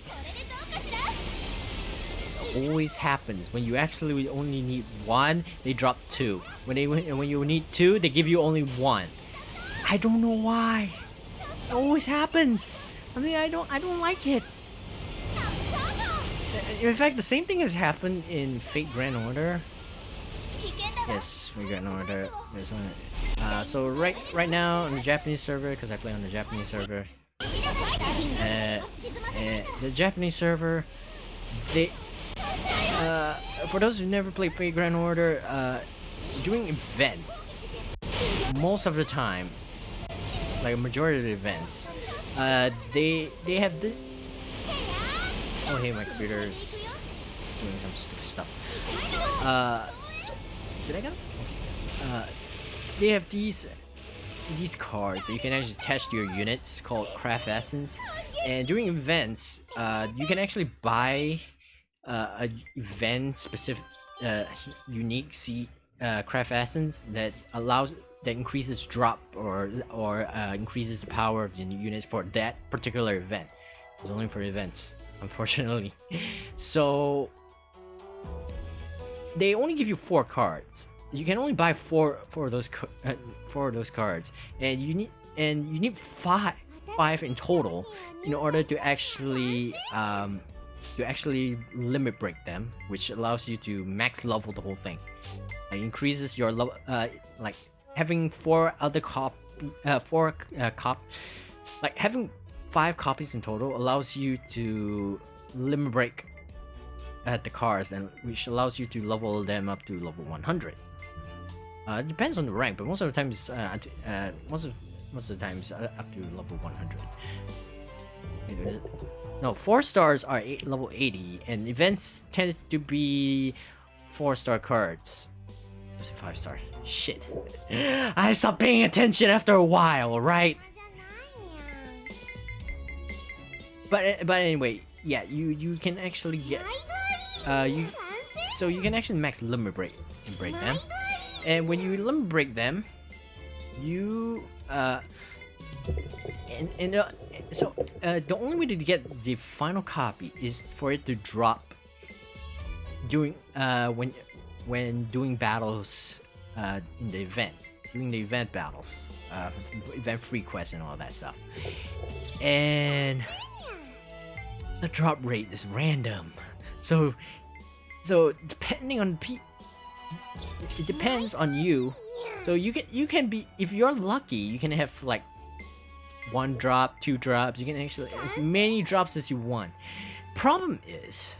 always happens. When you actually only need one, they drop two. When you need two, they give you only one. I don't know why. It always happens. I mean, I don't like it. In fact, the same thing has happened in Fate Grand Order. Yes, Fate Grand Order. There's one. So right now on the Japanese server, because I play on the Japanese server. The Japanese server, they for those who never played Fate Grand Order, doing events, most of the time, like a majority of the events, they have the. Oh hey, my computer is doing some stupid stuff. So did I get it? They have these cards that you can actually attach to your units called craft essence, and during events, you can actually buy a event specific, unique craft essence that increases drop or increases the power of the units for that particular event. It's only for events, unfortunately. So they only give you 4 cards. You can only buy four of those cards, and you need five in total in order to actually limit break them, which allows you to max level the whole thing. It increases your level, like having having 5 copies in total allows you to limit break the cards, and which allows you to level them up to level 100. It depends on the rank, but most of the time it's most of the times up to level 100. No, 4 stars are level 80, and events tend to be 4-star cards. I say 5-star. Shit. I stopped paying attention after a while, right? But anyway, yeah, you can actually get you can actually max limit break them. And when you limit break them, you the only way to get the final copy is for it to drop during when doing battles in the event, doing the event battles, event free quests and all that stuff. And the drop rate is random, so depending on it depends on you. So you can be, if you're lucky, you can have like 1 drop, 2 drops. You can actually as many drops as you want. Problem is,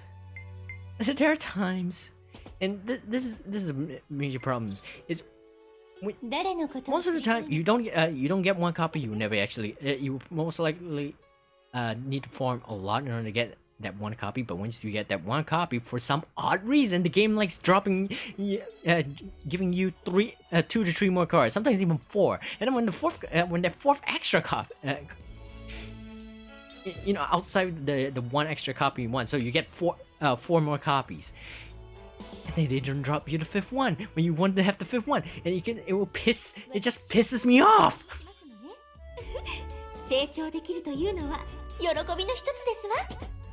there are times, and this is a major problem. Is most of the time you don't get 1 copy. You never actually you most likely need to farm a lot in order to get that 1 copy. But once you get that 1 copy, for some odd reason, the game likes dropping, giving you 2 to 3 more cards, sometimes even 4. And then when that 4th extra copy, outside the 1 extra copy you want, so you get 4 more copies. And then they don't drop you the 5th one when you want to have the 5th one, and it just pisses me off.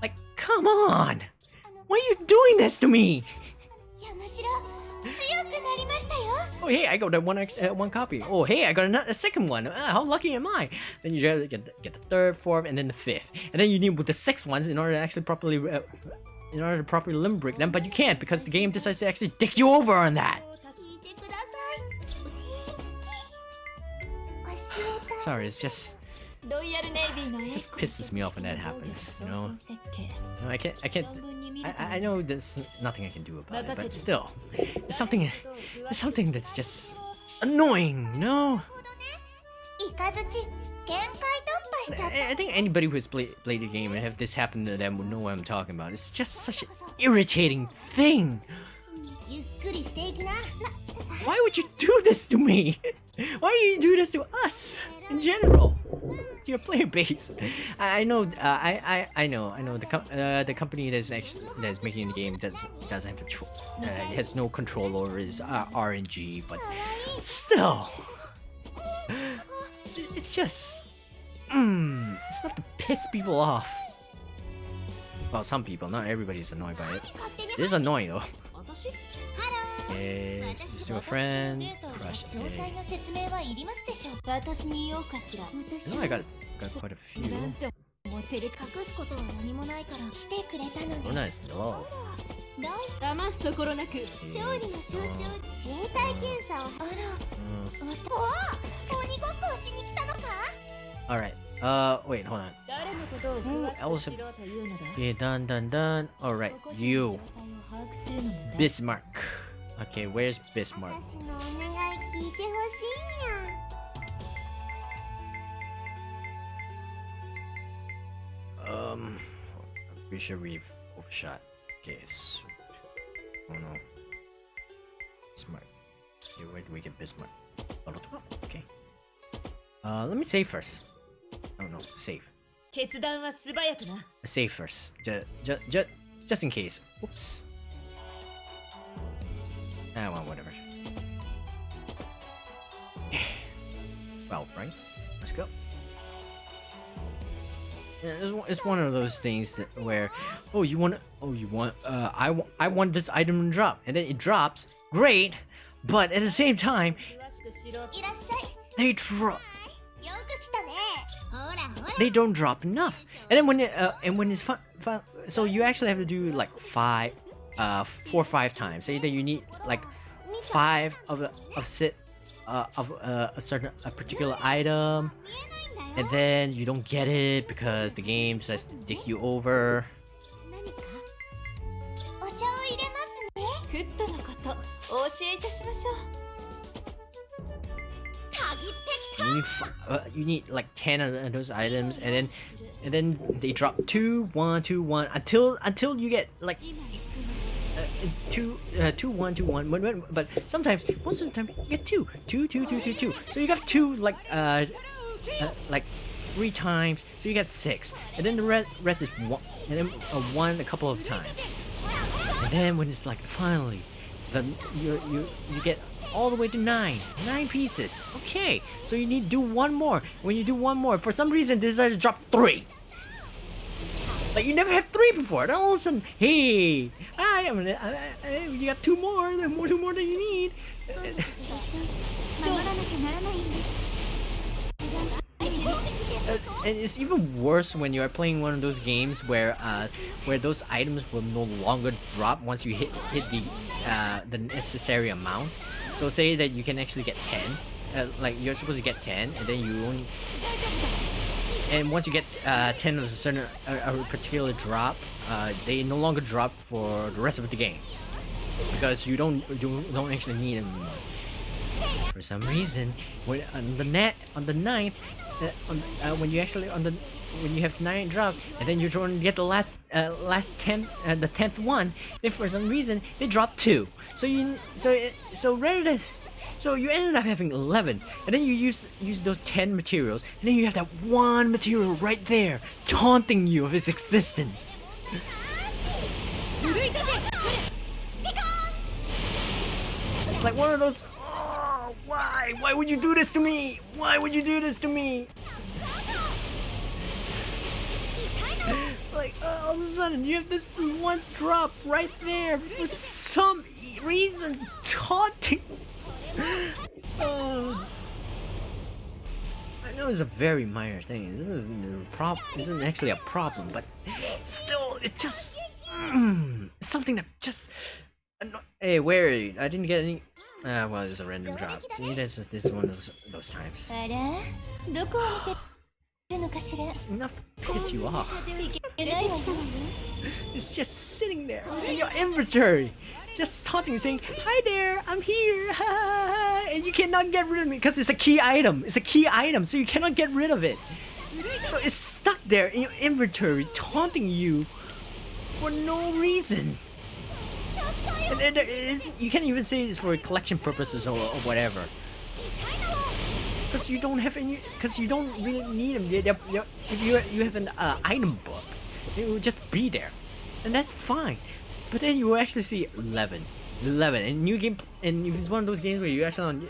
Like, come on! Why are you doing this to me? Oh hey, I got that 1 copy. Oh hey, I got a 2nd one. How lucky am I? Then you get the 3rd, 4th, and then the 5th, and then you need with the 6th ones in order to actually properly limit break them. But you can't, because the game decides to actually dick you over on that. Sorry, it just pisses me off when that happens, you know. No, I know there's nothing I can do about it, but still, it's something that's just annoying, you know. I think anybody who has played the game and have this happen to them would know what I'm talking about. It's just such an irritating thing. Why would you do this to me? Why do you do this to us in general? To your player base. I know. I know. The company that's making the game doesn't have has no control over its RNG, but still, it's just stuff to piss people off. Well, some people, not everybody's annoyed by it. It is annoying though. Is still a friend. Crush A. I got quite a few. Oh, nice. Oh. Alright. Wait, hold on. Who else? Yeah, done. Alright, you. Bismarck. Okay, where's Bismarck? I'm pretty sure we've overshot. Okay, so... Oh no. Bismarck. Okay, where do we get Bismarck? Okay. Let me save first. Oh no, save. Save first. Just in case. Oops. Ah, well, whatever. 12, right? Let's go. Yeah, it's one of those things that where, I want this item to drop, and then it drops, great, but at the same time, they don't drop enough, and then when it's fun, so you actually have to do like 4 or 5 times. Say that you need like 5 of a particular item. And then you don't get it because the game says to dick you over. You need like 10 of those items, and then they drop 2, 1, 2, 1 until you get like 2, 1, 2, 1. But most of the time you get 2. So you got 2 like 3 times, so you get 6, and then the rest is 1, and then 1 a couple of times, and then when it's like finally, then you get all the way to 9 pieces. Okay, so you need to do 1 more. When you do 1 more, for some reason they decided to drop 3. Like you never had 3 before. And all of a sudden, hey, you got 2 more. There's 2 more than you need. And it's even worse when you are playing one of those games where those items will no longer drop once you hit the necessary amount. So say that you can actually get 10, like you're supposed to get 10, and then you only, and once you get 10 of a certain a particular drop, they no longer drop for the rest of the game because you don't actually need them anymore. For some reason, when on the 9th, when you have 9 drops, and then you're trying to get the last 10, the 10th one, then for some reason they drop 2. So you ended up having 11, and then you use those 10 materials, and then you have that 1 material right there taunting you of its existence. It's like one of those. Why? Why would you do this to me? Why would you do this to me? Like, all of a sudden, you have this 1 drop right there for some reason taunting. I know it's a very minor thing. This isn't actually a problem, but still, it just something that just. Hey, where are you? I didn't get any. Well, it's a random drop. See, this is one of those times. It's enough to piss you off. It's just sitting there in your inventory, just taunting you, saying, "Hi there, I'm here," and you cannot get rid of me because it's a key item. It's a key item, so you cannot get rid of it. So it's stuck there in your inventory, taunting you for no reason. And you can't even say it's for collection purposes or whatever. Because you don't have any. Because you don't really need them. If you have an item book, it will just be there, and that's fine. But then you will actually see 11, and new game. And if it's one of those games where you actually,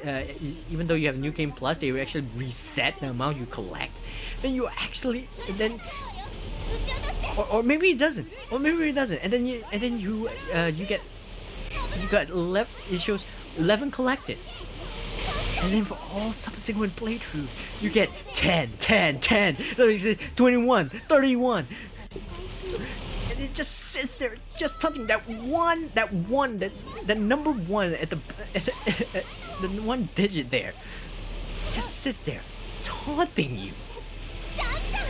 even though you have New Game Plus, they will actually reset the amount you collect. Then you actually Or maybe it doesn't. Or maybe it doesn't. And then you get you got 11. It shows 11 collected. And then for all subsequent playthroughs, you get 10, 10, 10. So it says 21, 31. And it just sits there, just touching that number one at the one digit there. It just sits there, taunting you.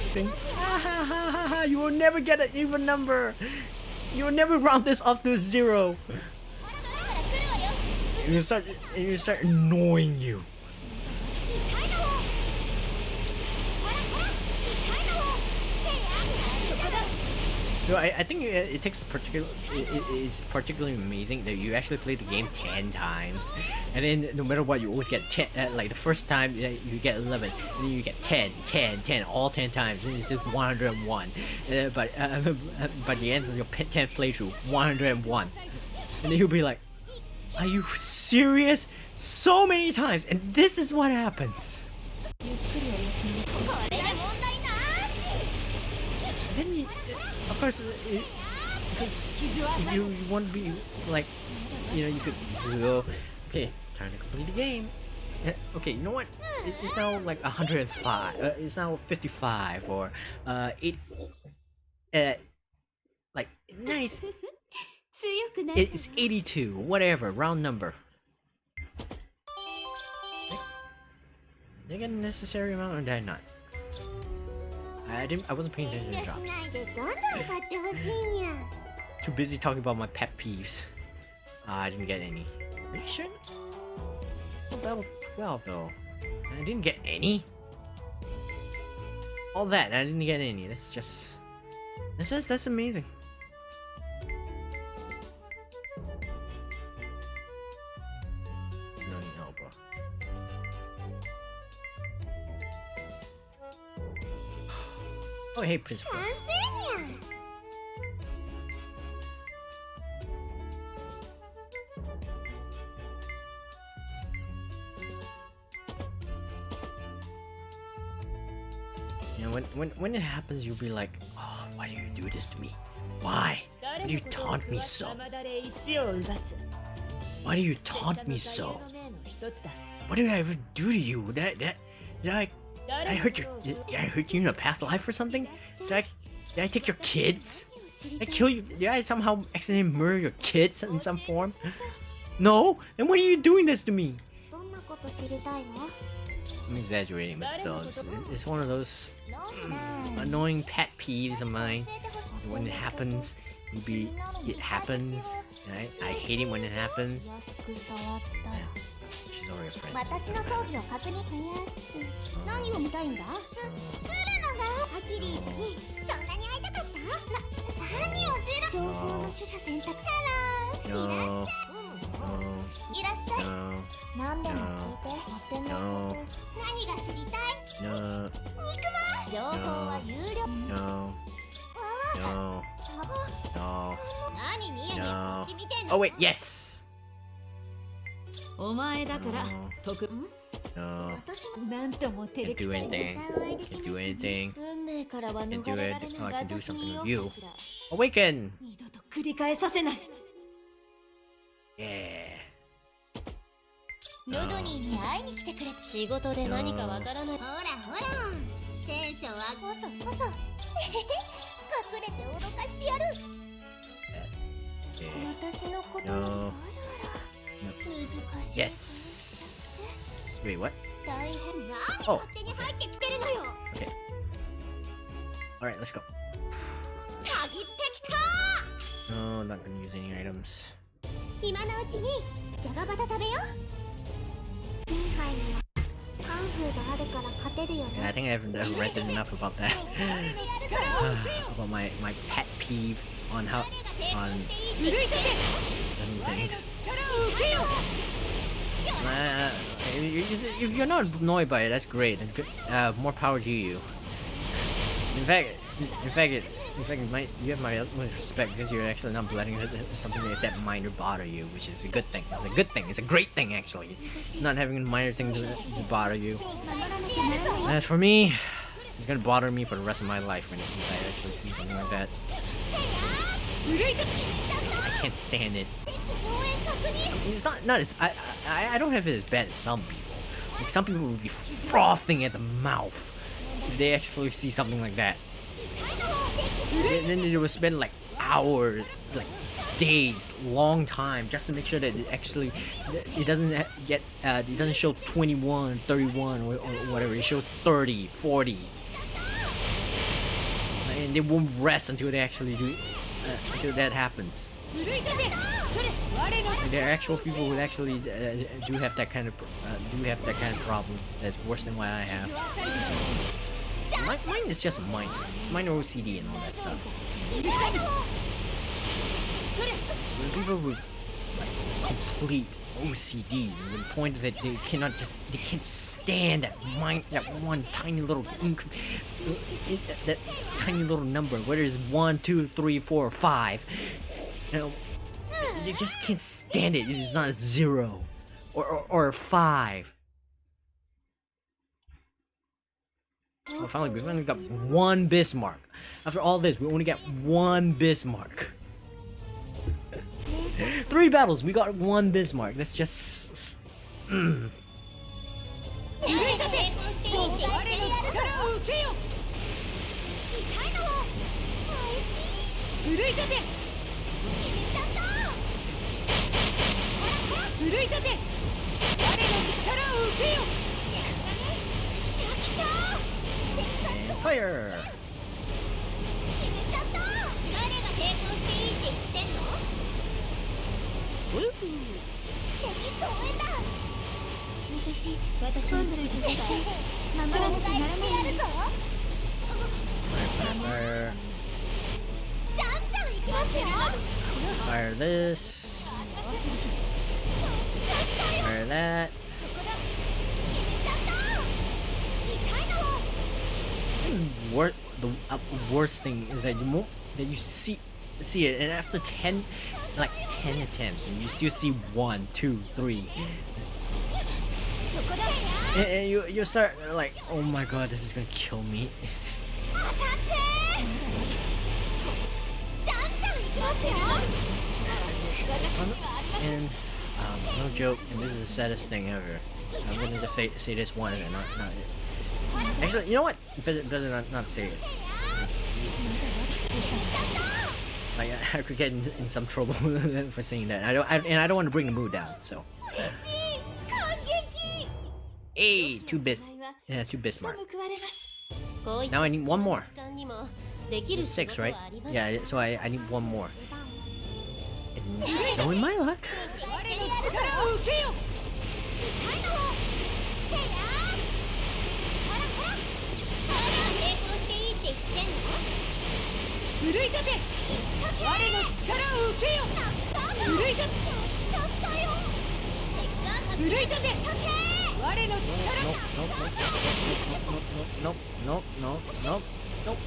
Saying, ha ha ha ha ha, you will never get an even number. You will never round this off to 0. And you start annoying you. So I think it takes it's particularly amazing that you actually play the game 10 times, and then no matter what you always get 10. Like the first time you get 11, and then you get 10, 10, 10, all 10 times, and it's just 101. But by the end of your 10th playthrough, 101, and then you'll be like, are you serious? So many times, and this is what happens. Then you, of course, because if you want to be like, you could go, okay, time to complete the game. Okay, you know what? It's now like 105. It's now 55 or 8. Like nice. It's 82, whatever, round number. Did I get a necessary amount or did I not? I wasn't paying attention to the drops. Too busy talking about my pet peeves. I didn't get any. Are you sure? Level 12 though. I didn't get any. All that, I didn't get any. That's amazing. Oh hey, principals. You know, when it happens, you'll be like, oh, why do you do this to me? Why? Why do you taunt me so? Why do you taunt me so? What did I ever do to you? Did I hurt you in a past life or something? Did I take your kids? Did I kill you? Did I somehow accidentally murder your kids in some form? No? Then why are you doing this to me? I'm exaggerating, but still, it's one of those annoying pet peeves of mine. When it happens, it happens. And I hate it when it happens. Yeah. She's already a friend. No. Oh wait, yes. No. Can't do anything. Can't do anything. Can't do it. Oh, I can do something with you. Awaken! Yeah. No. No. No. Yes. Wait, what? Oh. Okay. Alright, let's go. No, not gonna use any items. Yeah, I think I've ranted enough about that. About my pet peeve on some things. If you're not annoyed by it, that's great. That's good. More power to you. In fact, you have my utmost respect because you're actually not letting something like that minor bother you, which is a good thing. It's a good thing. It's a great thing actually. Not having a minor thing to bother you. As for me, It's gonna bother me for the rest of my life when I actually see something like that. I can't stand it. It's not as I don't have it as bad as some people. Like some people would be frothing at the mouth if they actually see something like that. And then they would spend like hours, like days, long time just to make sure that it actually it doesn't get it doesn't show 21, 31 or whatever. It shows 30, 40. And they won't rest until they actually do until that happens. And there are actual people who actually do have that kind of problem that's worse than what I have. Mine is just minor. It's minor OCD and all that stuff. When people with like complete OCD, to the point that they can't stand that one tiny little that tiny little number, whether it's 1, 2, 3, 4, or 5. You know, they just can't stand it. It is not a 0 or a 5. Oh, finally, we only got one Bismarck. After all this, we only got one Bismarck. 3 battles, we got one Bismarck. That's just. Fire! Woo! Fire. Fire this. Fire that. The worst thing is that you see it, and after 10 attempts, and you still see 1, 2, 3, and you start like, oh my god, this is gonna kill me. And no joke, and this is the saddest thing ever. I'm gonna just say this one and not actually, you know what? Better not say it. Like I could get in some trouble for saying that. I don't want to bring the mood down. So. Hey, 2 Bismarck. Now I need one more. 6, right? Yeah. So I need one more. And knowing my luck. Nope.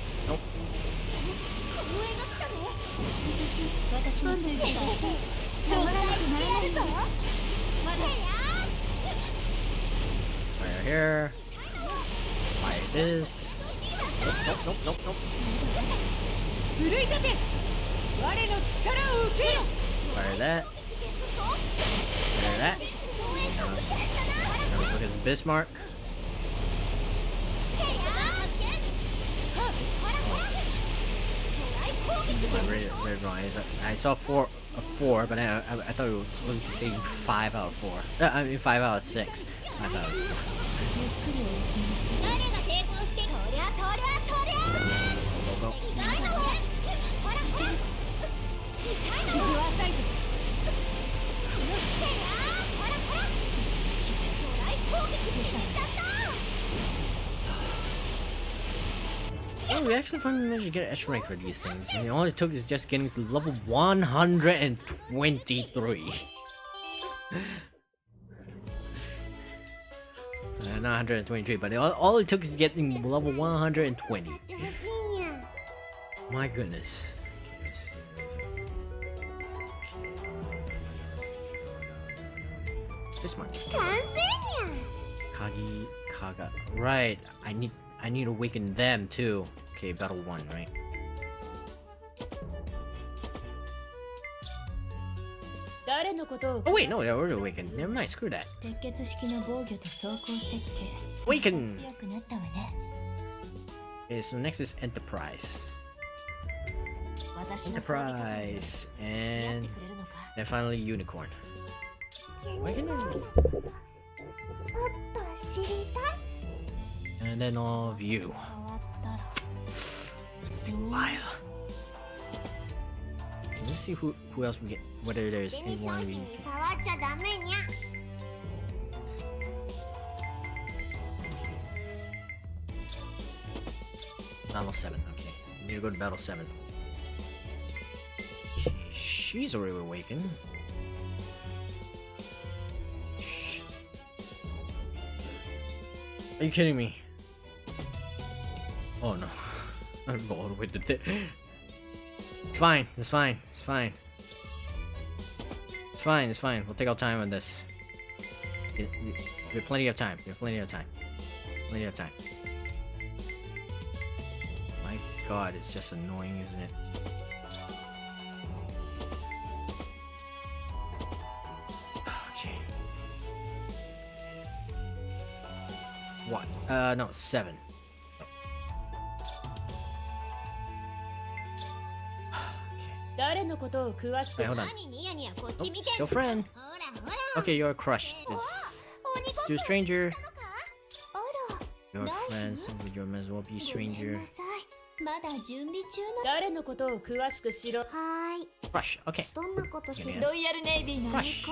Fire here. Fire this. Nope. Fire that. Fire that. Now look at Bismarck. I saw 4, but I thought it was supposed to be saying 5 out of 4. I mean 5 out of 6. 5 out of 4. Go. Oh, we actually finally managed to get an rank for these things, and all it took is just getting to level 123. Not 123, but all it took is getting level 120. My goodness. This one. Kagi Kaga. Right. I I need to awaken them too. Okay, battle 1, right? Oh wait, no, they're already awakened. Never mind, screw that. Awaken! Okay, so next is Enterprise. Enterprise, and then finally Unicorn. Why can I... And then all of you. Lila. Let's see who else we get. Whether there's anyone we can. Battle 7. Okay, we need to go to Battle 7. Okay, she's already awakened. Are you kidding me? Oh no. I'm going all the way to the... It's fine, it's fine, it's fine. It's fine, it's fine. We'll take our time on this. We have plenty of time. We have plenty of time. Plenty of time. My god, it's just annoying, isn't it? Okay. What? No, 7. Wait, hold on. Oh, still friend. Okay, you're crushed. Let's do stranger. Your friend, so you might as well be stranger. Crush. Okay. Crush.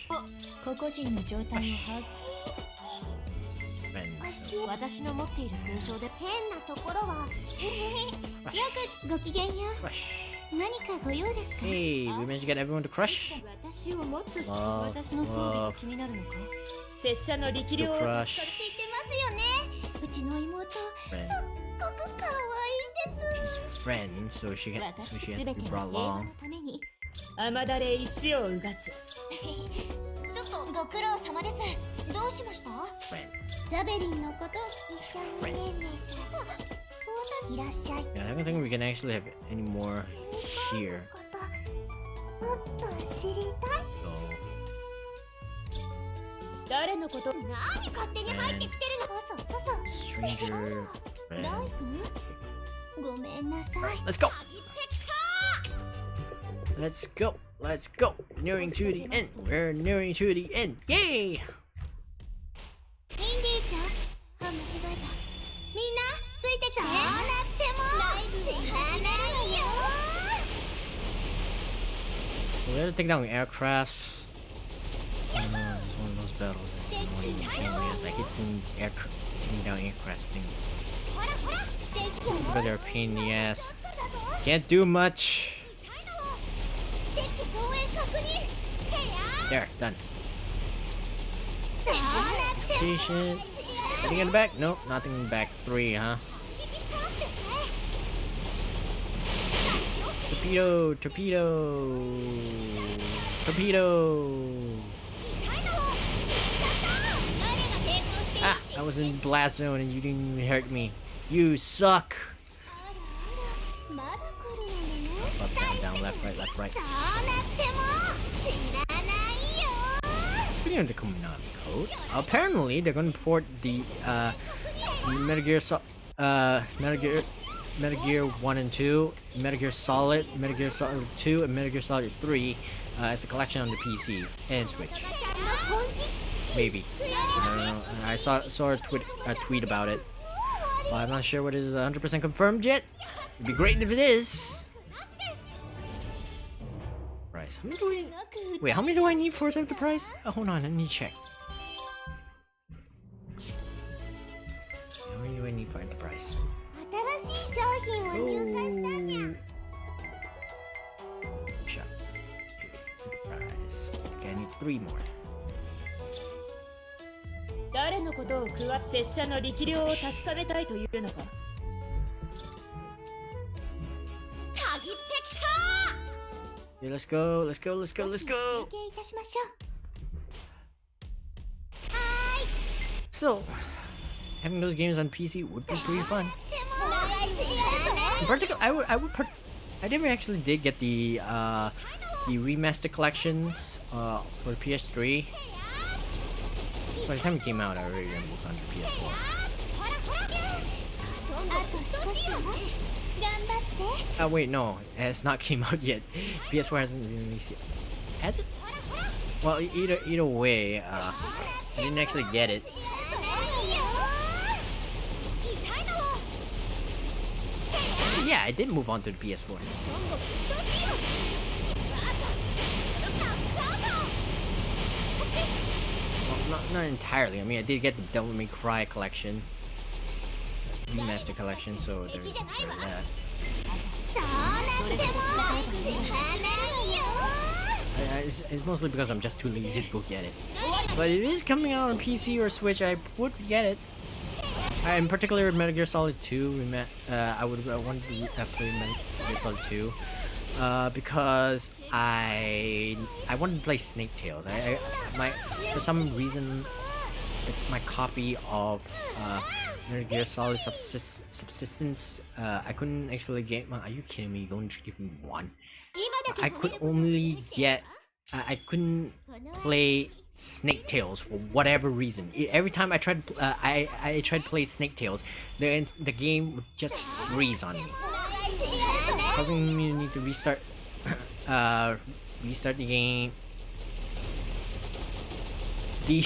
Crush. Hey, we managed to get everyone to crush. Love. Still crush. Friend. She's friend, so she has to be brought along. Friend. Friend. Yeah, I don't think we can actually have any more here. Stranger. Friend. Let's go! Let's go! Let's go! Nearing to the end! We're nearing to the end! Yay! We gotta take down aircrafts. I don't know, it's one of those battles that annoying areas. I hate taking down aircrafts thing. Because they're a pain in the ass. Can't do much. There, done. Station. Anything in the back? Nope, nothing in the back. 3, huh? Torpedo! Torpedo! Torpedo! Ah! I was in blast zone and you didn't even hurt me. You suck! Up, down, left, right. Speaking of the Konami code, apparently they're gonna port the Metal Gear 1 and 2, Metal Gear Solid 2, and Metal Gear Solid 3 as a collection on the PC and Switch. Maybe. I don't know. I saw a tweet about it. Well, I'm not sure what is 100% confirmed yet. It'd be great if it is. Price. How many do we... Wait, how many do I need for the price? Oh, hold on, let me check. How many do I need for Enterprise? Shut. Enterprise. Okay, I need 3 more. 誰のことを拙者の力量を確かめたいというのか。Okay, let's go. So, having those games on PC would be pretty fun. In particular, I never actually did get the remaster collection for the PS3. By the time it came out, I already moved on to PS4. Wait, no, it has not came out yet. PS4 hasn't been released yet. Has it? Well, either way, I didn't actually get it. Yeah, I did move on to the PS4. Well, not entirely. I mean, I did get the Devil May Cry collection, remaster collection, so there's that. It's mostly because I'm just too lazy to go get it. But it is coming out on PC or Switch. I would get it. In particular, Metal Gear Solid 2. I would want to play Metal Gear Solid 2 because I wanted to play Snake Tales. For some reason, my copy of Metal Gear Solid Subsistence, I couldn't actually get. Are you kidding me? You're going to give me one? I could only get. I couldn't play Snake Tales for whatever reason. Every time I tried, I tried to play Snake Tales, the game would just freeze on me, causing me to need to restart, restart the game. The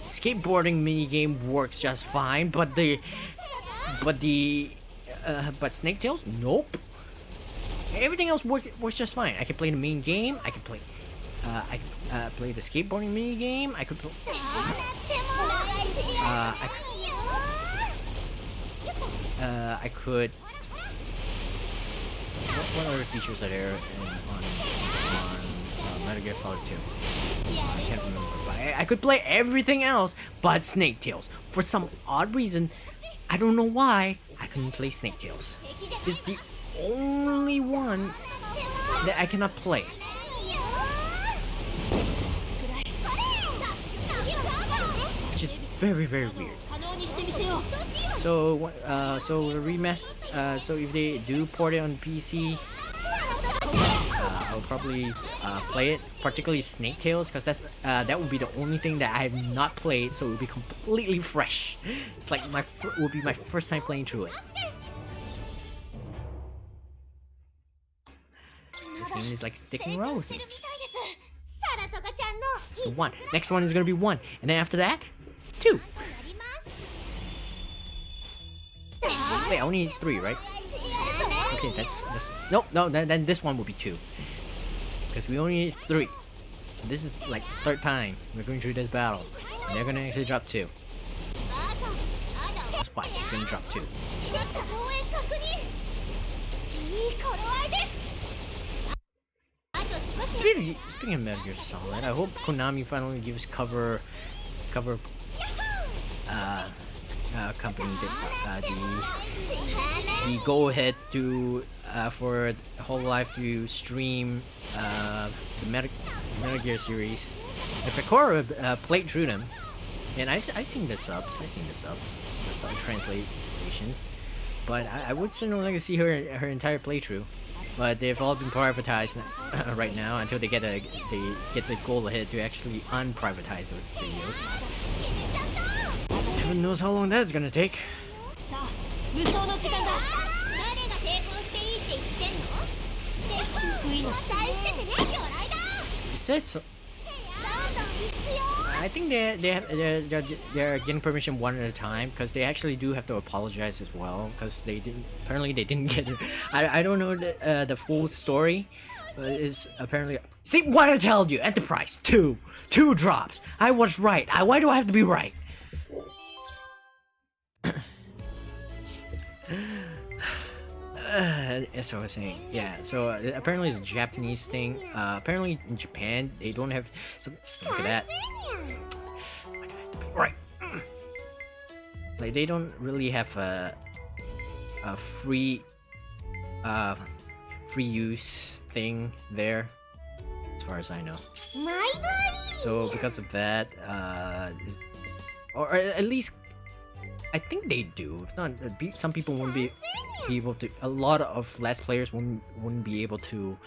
skateboarding mini game works just fine, but Snake Tales, nope. Everything else works just fine. I can play the main game. I can play, play the skateboarding mini game. I could play. I could. What other features are there on Metal Gear Solid 2? I can't remember. But I could play everything else but Snake Tales. For some odd reason, I don't know why, I couldn't play Snake Tales. It's the only one that I cannot play. Which is very, very weird. So, so the remaster. So if they do port it on PC, I'll probably play it. Particularly Snake Tales, because that would be the only thing that I have not played. So it would be completely fresh. It's like would be my first time playing through it. This game is like sticking around with me. So 1. Next one is gonna be 1, and then after that, 2. Wait, I only need 3, right? Okay, that's nope. No, then this one will be 2, because we only need 3. This is like 3rd time we're going through this battle, and they're gonna actually drop 2. That's why it's gonna drop 2. Speaking of Metal Gear Solid, I hope Konami finally gives cover company the go ahead to for Hololive to stream the Metal Gear series. If Pecora played through them, and I've seen the subs, the sub translations, but I would certainly like to see her entire playthrough. But they've all been privatized right now until they get the goal ahead to actually unprivatize those videos. Heaven knows how long that's gonna take. It says so. I think they're getting permission one at a time, because they actually do have to apologize as well, because they didn't get it. I don't know the full story, but it's apparently. See what I told you, Enterprise 2 drops. I was right. Why do I have to be right? As I was saying, yeah. So apparently it's a Japanese thing. Apparently in Japan they don't have. So look at that. Right. Like they don't really have a free use thing there, as far as I know. So because of that, or at least I think they do. If not, some people wouldn't be able to. A lot of Let's players wouldn't be able to.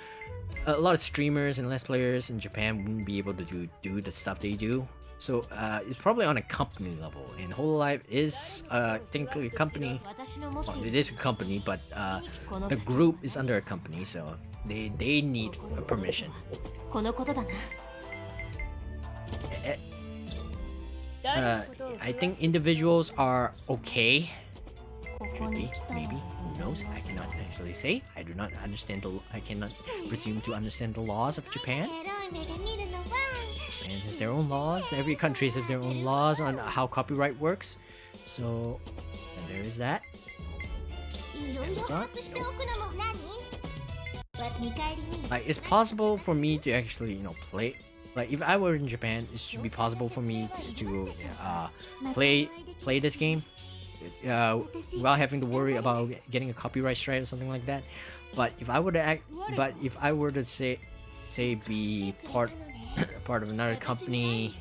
A lot of streamers and Let's players in Japan wouldn't be able to do the stuff they do. So it's probably on a company level. And Hololive is technically a company. Well, it is a company, but the group is under a company, so they need a permission. I think individuals are okay. Should be, maybe. Who knows? I cannot actually say. I do not understand I cannot presume to understand the laws of Japan. Japan has their own laws. Every country has their own laws on how copyright works. So, and there is that. Amazon? Nope. Like, it's possible for me to actually, play. Like, if I were in Japan, it should be possible for me to play this game without having to worry about getting a copyright strike or something like that. But if I were to say be part of another company,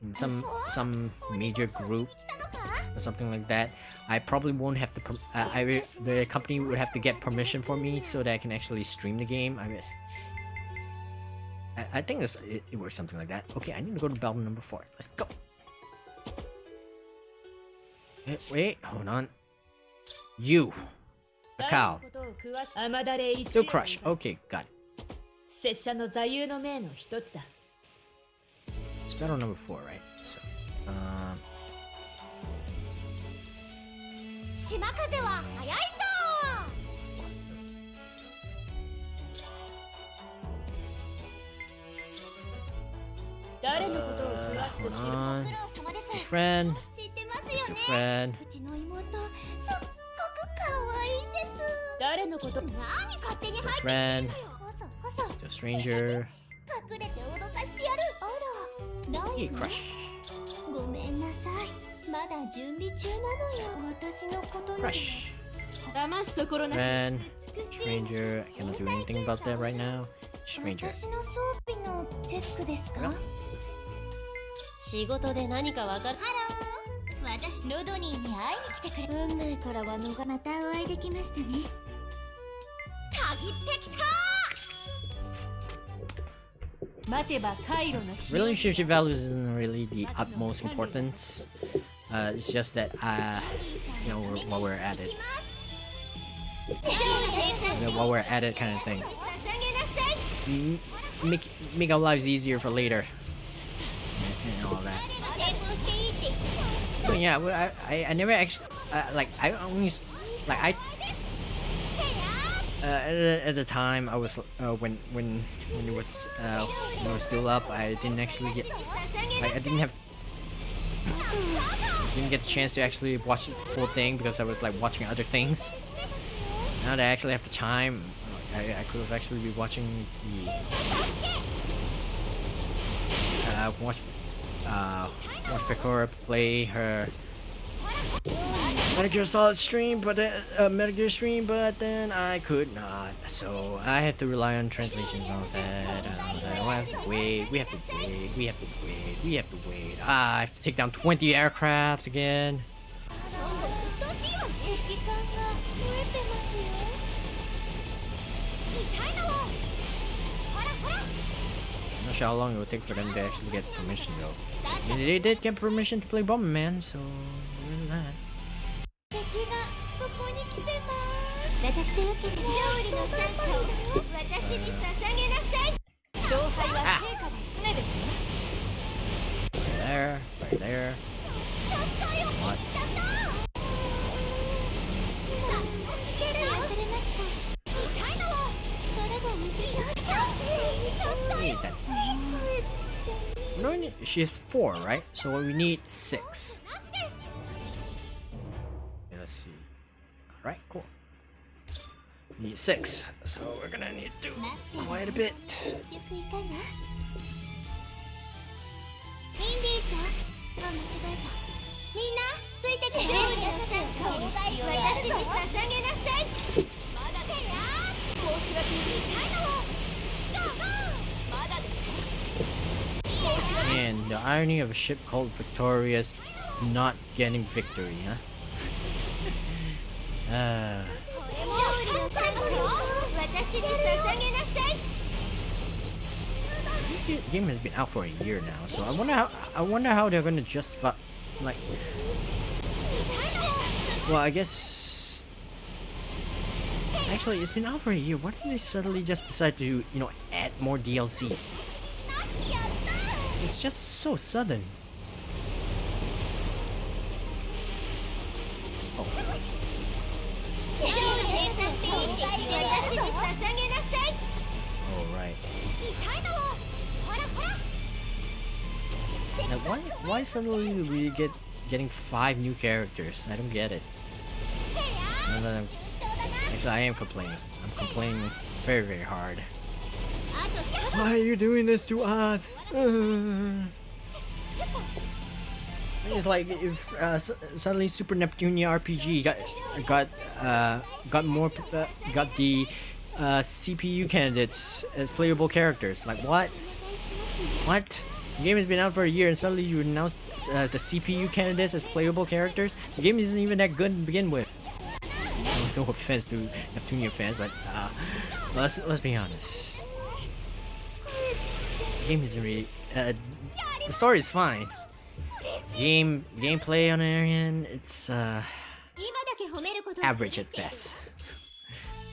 in some major group or something like that, I probably won't have to. The company would have to get permission for me so that I can actually stream the game. I think it works something like that. Okay, I need to go to battle number 4. Let's go. Wait, hold on. You. A cow. Still crush. Okay, got it. It's battle number 4, right? So, hold on. Mr. Friend. Mr. Friend. Mr. Friend. Still stranger. Hey, crush. Crush. Friend. Stranger. I cannot do anything about that right now. Stranger. Relationship values isn't really the utmost importance. It's just that while we're at it, while we're at it, kind of thing. Make our lives easier for later, and all that. So yeah, I never actually I only at the time I was when it was still up, I didn't actually get I didn't get the chance to actually watch the full thing because I was watching other things. Now that I actually have the time, I could have actually be watching the watch Pecora play her Metal Gear Solid stream, but Metal Gear stream, but then I could not, so I had to rely on translations on that. I have to wait. We have to wait. I have to take down 20 aircrafts again. I'm not sure how long it would take for them to actually get permission though. I mean, they did get permission to play Bomberman, so there's that. Right there. What? She's 4, right? So we need 6. Okay, let's see. Alright, cool. We need 6. So we're gonna need to do quite a bit. Man, the irony of a ship called Victorious not getting victory, huh? 私に捧げなさい This game has been out for a year now, so I wonder how they're gonna justify, like, well, I guess actually it's been out for a year. Why did they suddenly just decide to, you know, add more DLC? It's just so sudden. Oh. 私に捧げなさい Oh right. 痛いのほらほら Now, why suddenly we getting 5 new characters? I don't get it. No. Actually, I am complaining. I'm complaining very, very hard. Why are you doing this to us? It's like if suddenly Super Neptunia RPG got more got the CPU candidates as playable characters. Like what? What? The game has been out for a year and suddenly you announced the CPU candidates as playable characters? The game isn't even that good to begin with. No offense to Neptunia fans, but let's be honest. The game isn't really. The story is fine. Gameplay on the other hand, it's 今だけ褒めることを average at best.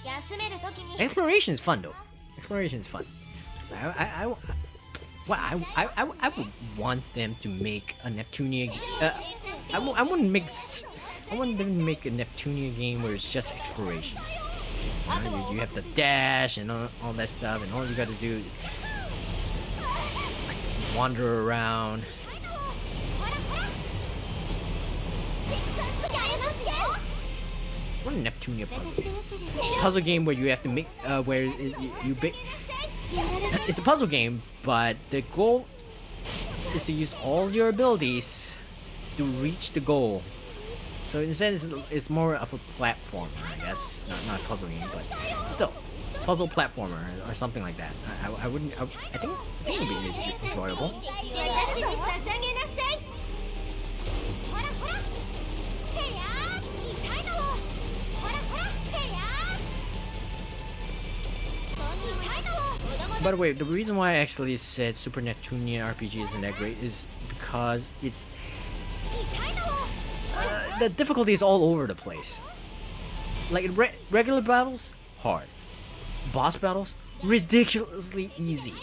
休めるときに Exploration is fun though. Exploration is fun. I would want them to make a Neptunia. I want them to make a Neptunia game where it's just exploration. You know, you have the dash and all that stuff, and all you gotta do is like, wander around. What a Neptunia puzzle game. Puzzle game where you have to make where you it's a puzzle game, but the goal is to use all your abilities to reach the goal. So in a sense, it's more of a platformer, I guess. Not a puzzle game, but still, puzzle platformer or something like that. I think it would be enjoyable. 私に捧げなさいほらほらへや痛いのほらほらへや痛いの By the way, the reason why I actually said Super Neptunia RPG isn't that great is because it's the difficulty is all over the place. Like in regular battles, hard. Boss battles, ridiculously easy.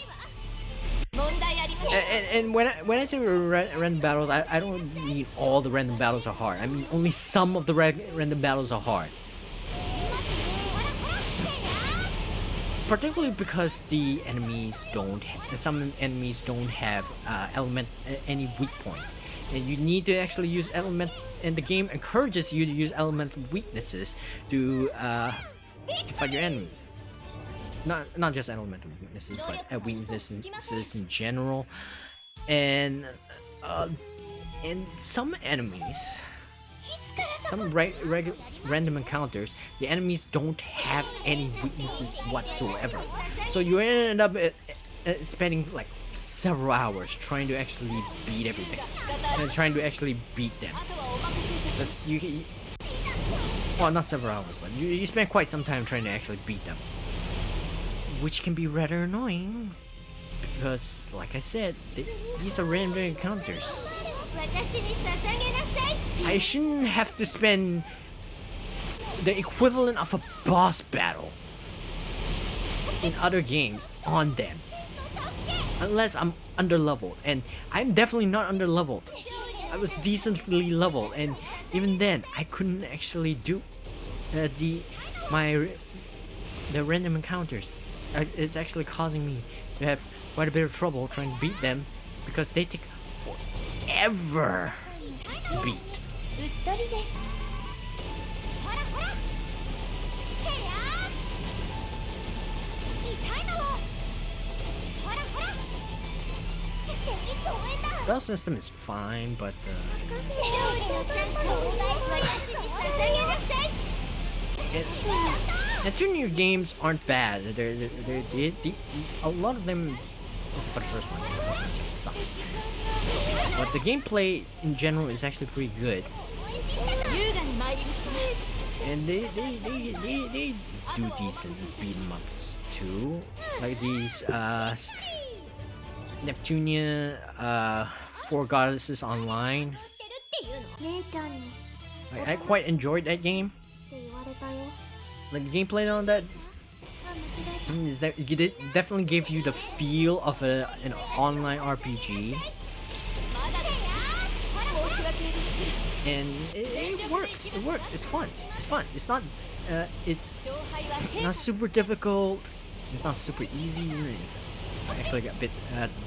問題ありません And when I say random battles, I don't mean all the random battles are hard. I mean only some of the random battles are hard. Particularly because the enemies some enemies don't have any weak points, and you need to actually use element. And the game encourages you to use elemental weaknesses to fight your enemies. Not just elemental weaknesses, but weaknesses in general. And some enemies, some random encounters, the enemies don't have any weaknesses whatsoever. So you end up spending like several hours trying to actually beat everything, and trying to actually beat them. Well, not several hours, but you spend quite some time trying to actually beat them, which can be rather annoying because, like I said, these are random encounters. 私に捧げなさい I shouldn't have to spend the equivalent of a boss battle in other games on them. Unless I'm underleveled, and I'm definitely not underleveled. I was decently leveled, and even then, I couldn't actually do the random encounters. It's actually causing me to have quite a bit of trouble trying to beat them because they take forever to beat. うっとりですほらほらへや痛いのほらほら知っていつ終えた Battle system is fine, but 勝利の戦闘私に捧げなさい Neptunia games aren't bad. A lot of them except for the first one. The first one just sucks. But the gameplay in general is actually pretty good. And they do decent beat 'em ups too. Like these Neptunia Four Goddesses Online. 姉ちゃんに I quite enjoyed that game. って言われたよ Like the gameplay on that あ間違えた is that it definitely gave you the feel of an online RPG, まだだよ申し訳ない and it works. It works. It's fun. It's fun. It's not it's 勝敗は変 not super difficult. It's not super easy. It's actually a bit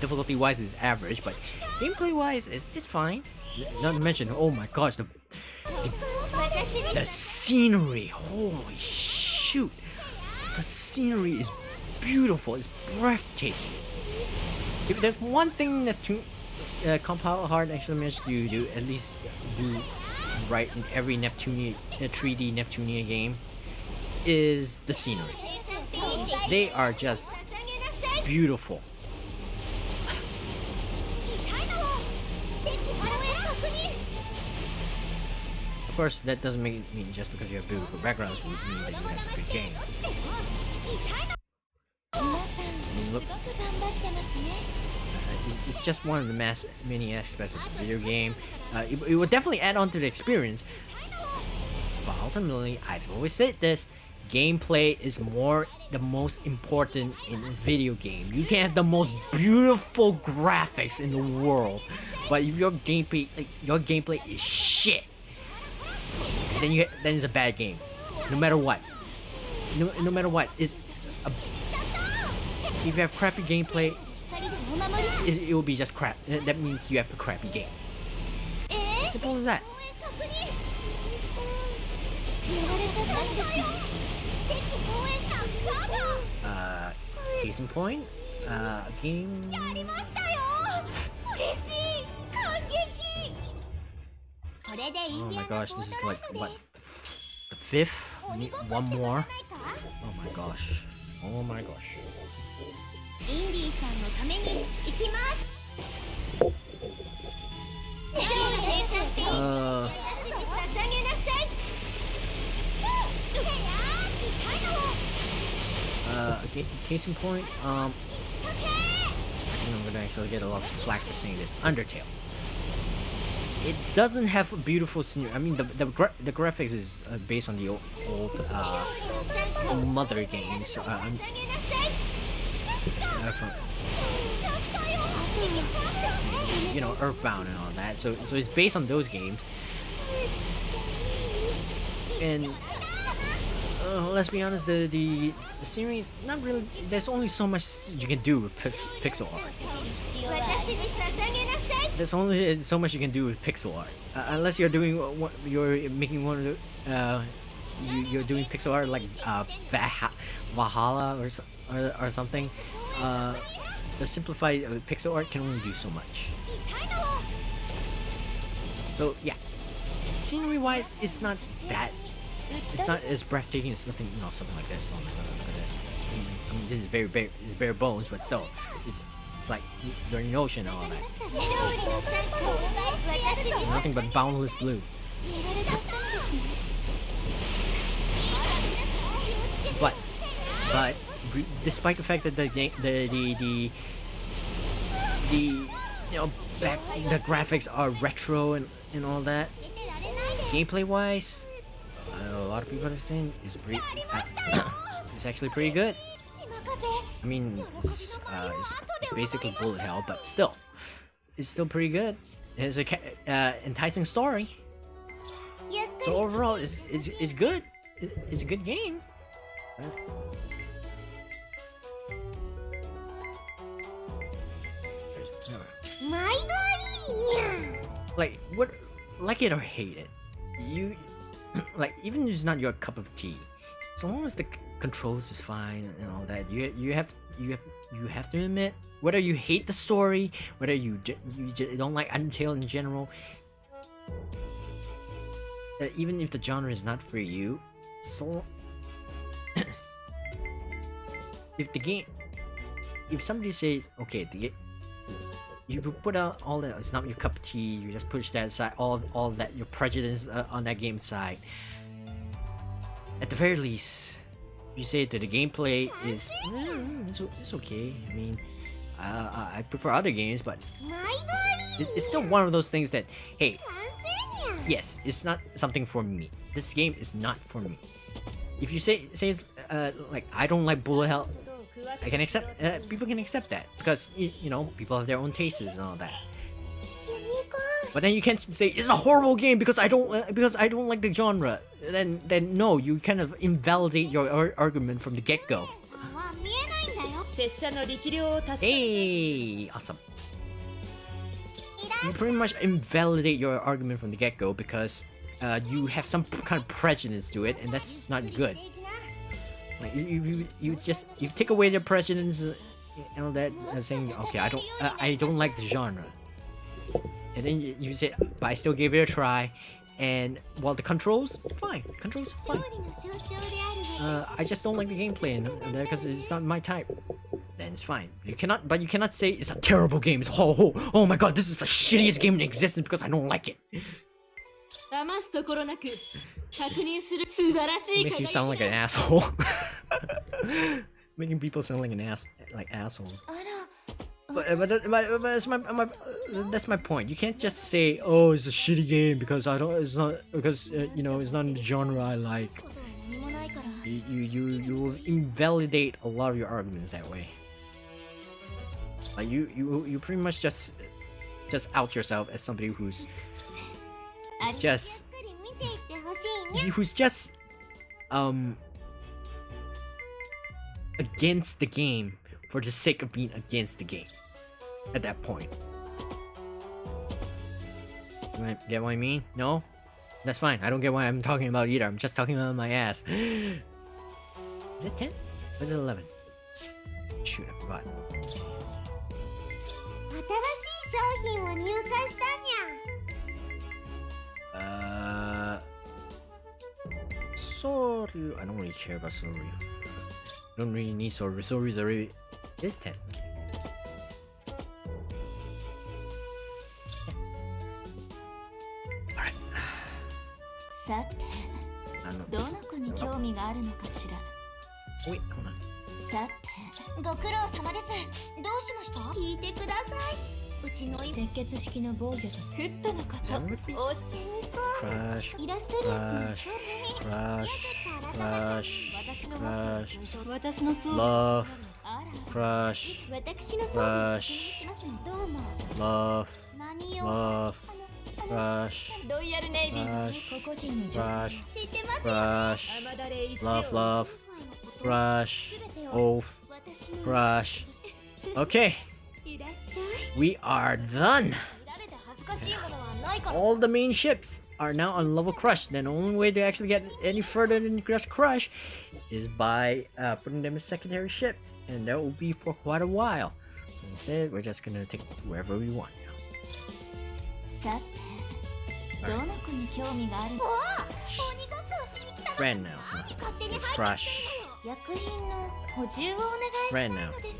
difficulty wise is average, but gameplay wise is fine. Not to mention, oh my gosh, 私に the scenery. Holy shoot! The scenery is beautiful. It's breathtaking. If there's one thing that Compile Hard actually managed to do, at least do right in every Neptunia 3D Neptunia game, is the scenery. They are just 捧げなさい beautiful. 痛いのを敵防衛確認 Of course, that doesn't mean just because you have beautiful backgrounds would mean that you have a good game. 痛いの皆さん Look, すごく頑張ってますね it's just one of the many aspects of the video game. It would definitely add on to the experience. But ultimately, I've always said this: gameplay is the most important in a video game. You can have the most beautiful graphics in the world, but if your gameplay is shit, then it's a bad game. No matter what. No matter what, if you have crappy gameplay, 二人でお守りし it will be just crap. That means you have a crappy game. え Simple as that. 防衛確認やられちゃったんですよ敵防衛者ガード Case in point, game. やりましたよ嬉しい感激これでイン Oh ディ my アナ gosh, ポ this ー is トラ like スト what です the fifth? 鬼ごっ One こしてくれ more. ないか Oh my gosh. Oh my gosh. インディちゃんのために行きます私に捧げなさいCase in point, I think I'm gonna actually get a lot of flack for saying this. Undertale. It doesn't have a beautiful scenery. I mean, the graphics is based on the old Mother games. You know, Earthbound and all that. So it's based on those games. And let's be honest, the series not really. There's only so much you can do with pixel art. 私に捧げなさい There's only so much you can do with pixel art, unless you're doing you're making one of the you're doing pixel art like Valhalla or something. The simplified pixel art can only do so much. 痛いのを So yeah, scenery wise, it's not that. It's not as breathtaking as something something like this. Oh my god, look at this. I mean, this is it's bare bones, but still, it's like you're in the ocean and all that. 勝利なさい私に Nothing but boundless blue. やられちゃったんですね But despite the fact that the the graphics are retro and all that, 出てられないで gameplay wise, a lot of people have seen is it's actually pretty good. 島風 I mean, it's basically bullet hell, but still, it's still pretty good. It's a enticing story. ゆっく So り overall, it's good. It's a good game. Alright. 毎度いいにゃん Like what, like it or hate it, you like even if it's not your cup of tea, as long as the controls is fine and all that, you have to admit, whether you hate the story, whether you don't like Undertale in general, even if the genre is not for you, so if the game if somebody says, okay, you put out all that, it's not your cup of tea, you just push that aside, all that your prejudice on that game side. At the very least, you say that the gameplay is it's okay. I mean, I prefer other games, but it's still one of those things that, hey, yes, it's not something for me. This game is not for me. If you say like I don't like bullet hell, I can accept. People can accept that because you know people have their own tastes and all that. But then you can't say it's a horrible game because I don't like the genre. Then no, you kind of invalidate your argument from the get-go. Hey, awesome. You pretty much invalidate your argument from the get-go because you have some kind of prejudice to it, and that's not good. Like you take away their prejudice and all that, saying okay, I don't like the genre, and then you say, but I still gave it a try, and while the controls fine. I just don't like the gameplay in there because it's not my type. Then it's fine. You cannot say it's a terrible game. It's oh my god, this is the shittiest game in existence because I don't like it. Makes you sound like an asshole. Making people sound like assholes. But that's my point. You can't just say, oh, it's a shitty game because it's not in the genre I like. You invalidate a lot of your arguments that way. Like you pretty much just out yourself as somebody who's just against the game for the sake of being against the game. At that point, get what I mean? No, that's fine. I don't get what I'm talking about either. I'm just talking about my ass. Is it 10? Or is it 11? Shoot, I forgot. Sorry, I don't really care about Sorry. Don't really need Sorry. Sorry's already is 10. Okay. Alright. Wait, hold on. さてご苦労様です。どうしました？聞いてください。うちの鉄血式の防御とフットのこと。Crush, イラストレース 私のソウル love, crush, 私のソウル crush, どうも love, 何を love, crush, ロイヤルネイビーの個々人の情報 crush, 知ってます crush, love, crush, oath, crush. Okay, いらっしゃい we are done. 見られて恥ずかしいものはないから All the main ships are now on level crush. Then the only way to actually get any further than just crush is by putting them as secondary ships, and that will be for quite a while. So instead, we're just gonna take wherever we want now. さてどの子に興味があるの Friend now. 勝手に入って Crush. 薬品の補充をお願いしたいのです。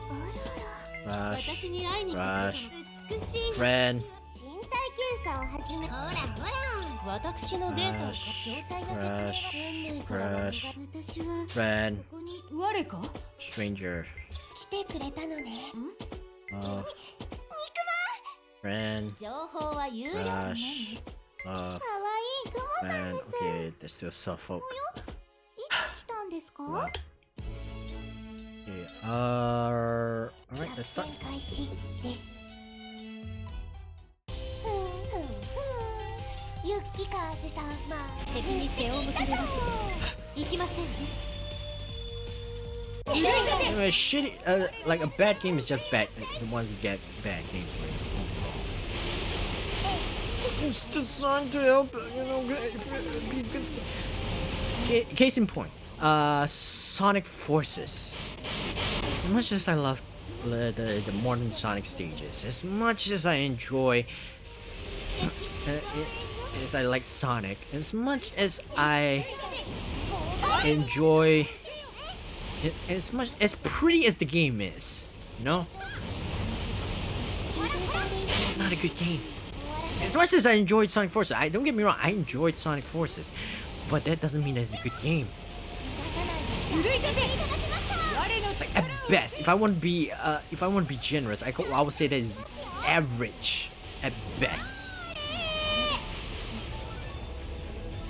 あらら Crush. 私に会いに来て Crush. 美しい Friend. 身体検査を始めほらほら私のデータを詳細な説明が私は Friend. ここに我か Stranger. 来てくれたのね Love. Friend. 情報は有料の Crush. み Love. かわいいクモさん Friend. です Okay, there's still Suffolk. いつ来たんですか What? Okay, alright, let's start. 作戦開始ですユッキカーゼ様敵に背を向けるわけでいきませんね Anyway, shitty, like a bad game is just bad. The ones who get bad gameplay. It's designed to help, you know, be good. Case in point, Sonic Forces. As much as I love the modern Sonic stages, as much as I enjoy, as I like Sonic, as much as I enjoy. As much as pretty as the game is, No, it's not a good game. As much as I enjoyed Sonic Forces, I don't get me wrong, I enjoyed Sonic Forces, but that doesn't mean it's a good game. Like at best, if I want to be generous, I would say that is average at best.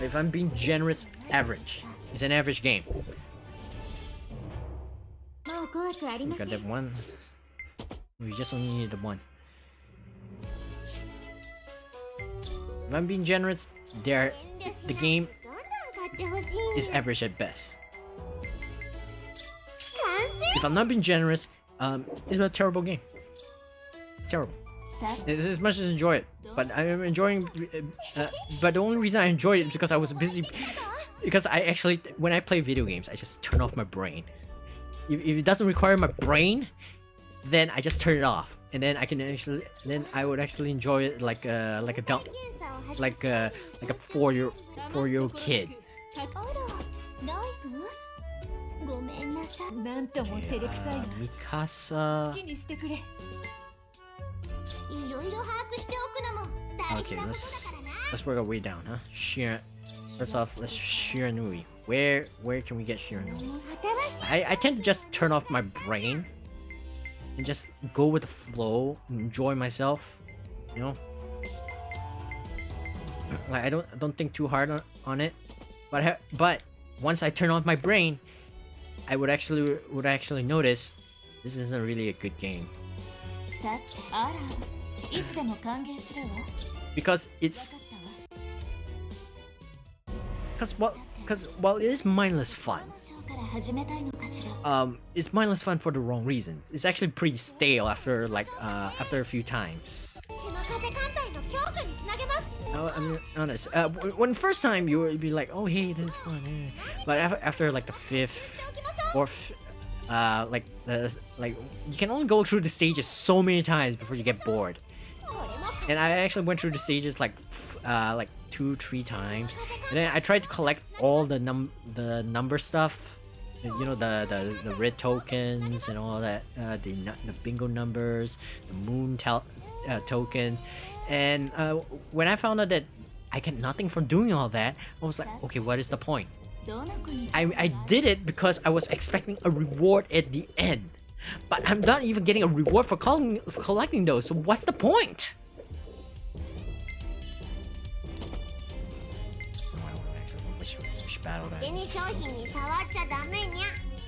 If I'm being generous, average. It's an average game. もう怖くあり We ませ got ん that one. We just only need the one. If I'm being generous, the game どんどん買ってほしいん is average at best. 完成 If I'm not being generous, it's a terrible game. It's terrible. さ It's as much as I enjoy it, but I'm enjoying. But the only reason I enjoy it is because I was busy. Because I actually, when I play video games, I just turn off my brain. If it doesn't require my brain, then I just turn it off, and then I would actually enjoy it like a dumb, 検査を始め like a 4-year-old kid. あらライブごめんなさいなんとも照れくさいな Mikasa. 好きにしてくれいろいろ把握しておくのも大事 Okay, なこと let's だからな work our way down, huh? First off, let's Shiranui. Where can we get Shiranui? 新しい I tend to just turn off my brain and just go with the flow and enjoy myself, you know. Like I don't think too hard on it, but once I turn off my brain, I would actually notice this isn't really a good game さてあらいつでも歓迎するわ because 分かったわ because while it is mindless fun, どの章から始めたいのかしら it's mindless fun for the wrong reasons. It's actually pretty stale after a few times. 島風艦隊の強化につなげます I'm honest. When first time you would be like, oh hey, this is fun, but after like the fifth or like you can only go through the stages so many times before you get bored. これも And I actually went through the stages like 2-3 times, and then I tried to collect all the number stuff, you know, the red tokens and all that, the bingo numbers, the moon tokens, and when I found out that I get nothing from doing all that, I was like, okay, what is the point? どの子に I did it because I was expecting a reward at the end, but I'm not even getting a reward for collecting those. So what's the point? So I don't actually wish battle 手 that. に商品に触っちゃダメにゃ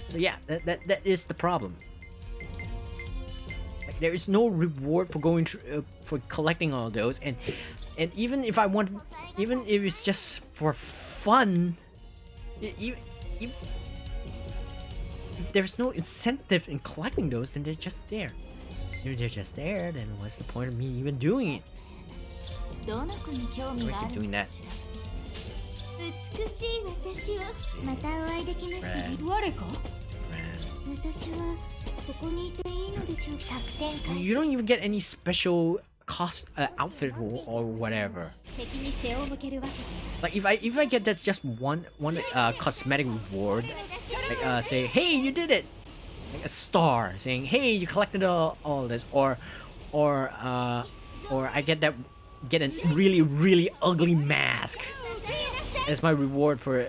So yeah, that is the problem. Like, there is no reward for going for collecting all those, and even if it's just for fun, if there's no incentive in collecting those, then they're just there. They're just there. Then what's the point of me even doing it? どの子に興味がある Doing の that. かしら美しい私をまたお会いできましたね Right. 我か Friend. 私はここにいていいのでしょうか作戦開 You don't even get any special outfit or whatever. 敵に背を向けるわけ Like if I get that just one cosmetic reward, like say, hey, you did it, like a star saying, hey, you collected all this, or I get a really ugly mask as my reward for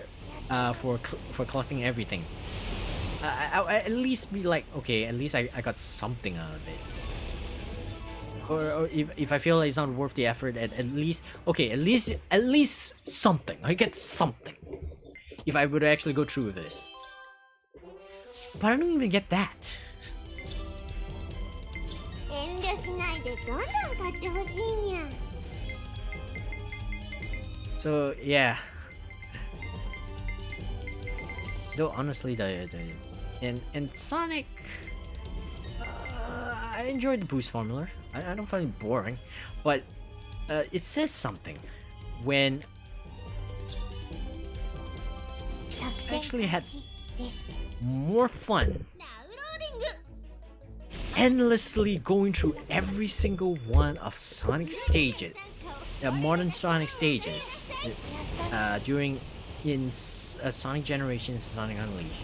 collecting everything. I at least be like, okay, at least I got something out of it. Or if I feel like it's not worth the effort, at least something. I get something. If I would actually go through with this. But I don't even get that. 遠慮しないでどんどん買ってほしいにゃ So yeah. Though honestly, and Sonic, I enjoyed the boost formula. I don't find it boring, but it says something when 作 I 戦 actually had 開始です more fun ラウローディング endlessly going through every single one of Sonic stages, modern Sonic stages, during Sonic Generations, Sonic Unleashed.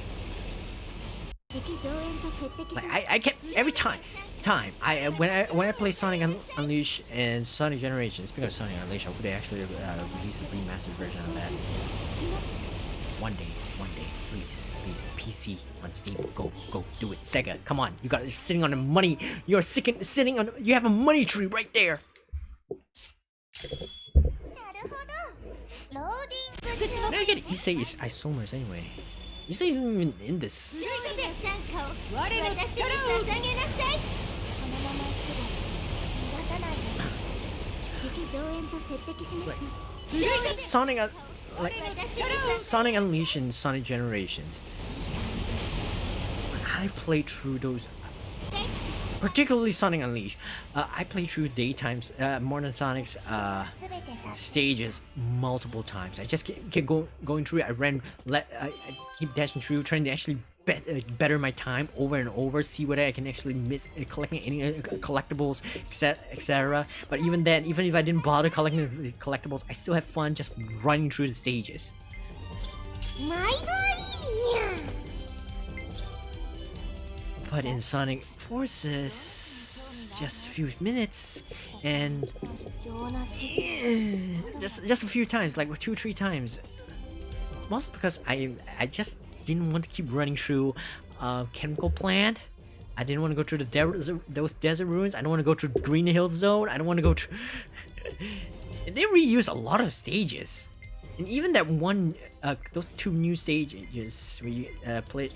Like I kept every time I when I play Sonic Unleashed and Sonic Generations. Speaking of Sonic Unleashed, I would actually release a remastered version of that one day, please, PC on Steam, go do it. Sega, come on, you're sitting on the money. You're sitting on. You have a money tree right there. Now again, Issei is Isomers anyway. Issei isn't even in this. Sonic, like Sonic Unleashed and Sonic Generations. I played through those, particularly Sonic Unleashed. I played through daytimes, Modern Sonic's stages multiple times. I just kept going through it. I keep dashing through, trying to actually better my time over and over, see whether I can actually miss collecting any collectibles, etc. But even then, even if I didn't bother collecting the collectibles, I still have fun just running through the stages. But in Sonic Forces, just a few minutes, and just a few times, like 2-3 times. Mostly because I just didn't want to keep running through Chemical Plant. I didn't want to go through those desert ruins. I don't want to go through Green Hill Zone. I don't want to go through. They reuse a lot of stages, and even that one, those 2 new stages where you play,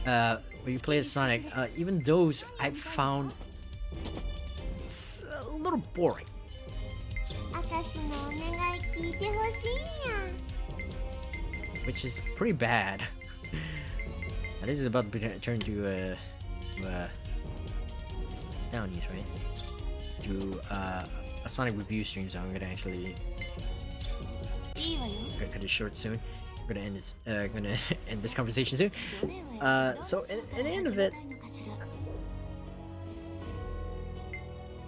where you play as Sonic. Even those I found a little boring. Which is pretty bad. Now this is about to turn to it's down news, right? To a Sonic review stream, so I'm gonna actually cut it short soon. I'm gonna end this. Gonna end this conversation soon. So at the end of it,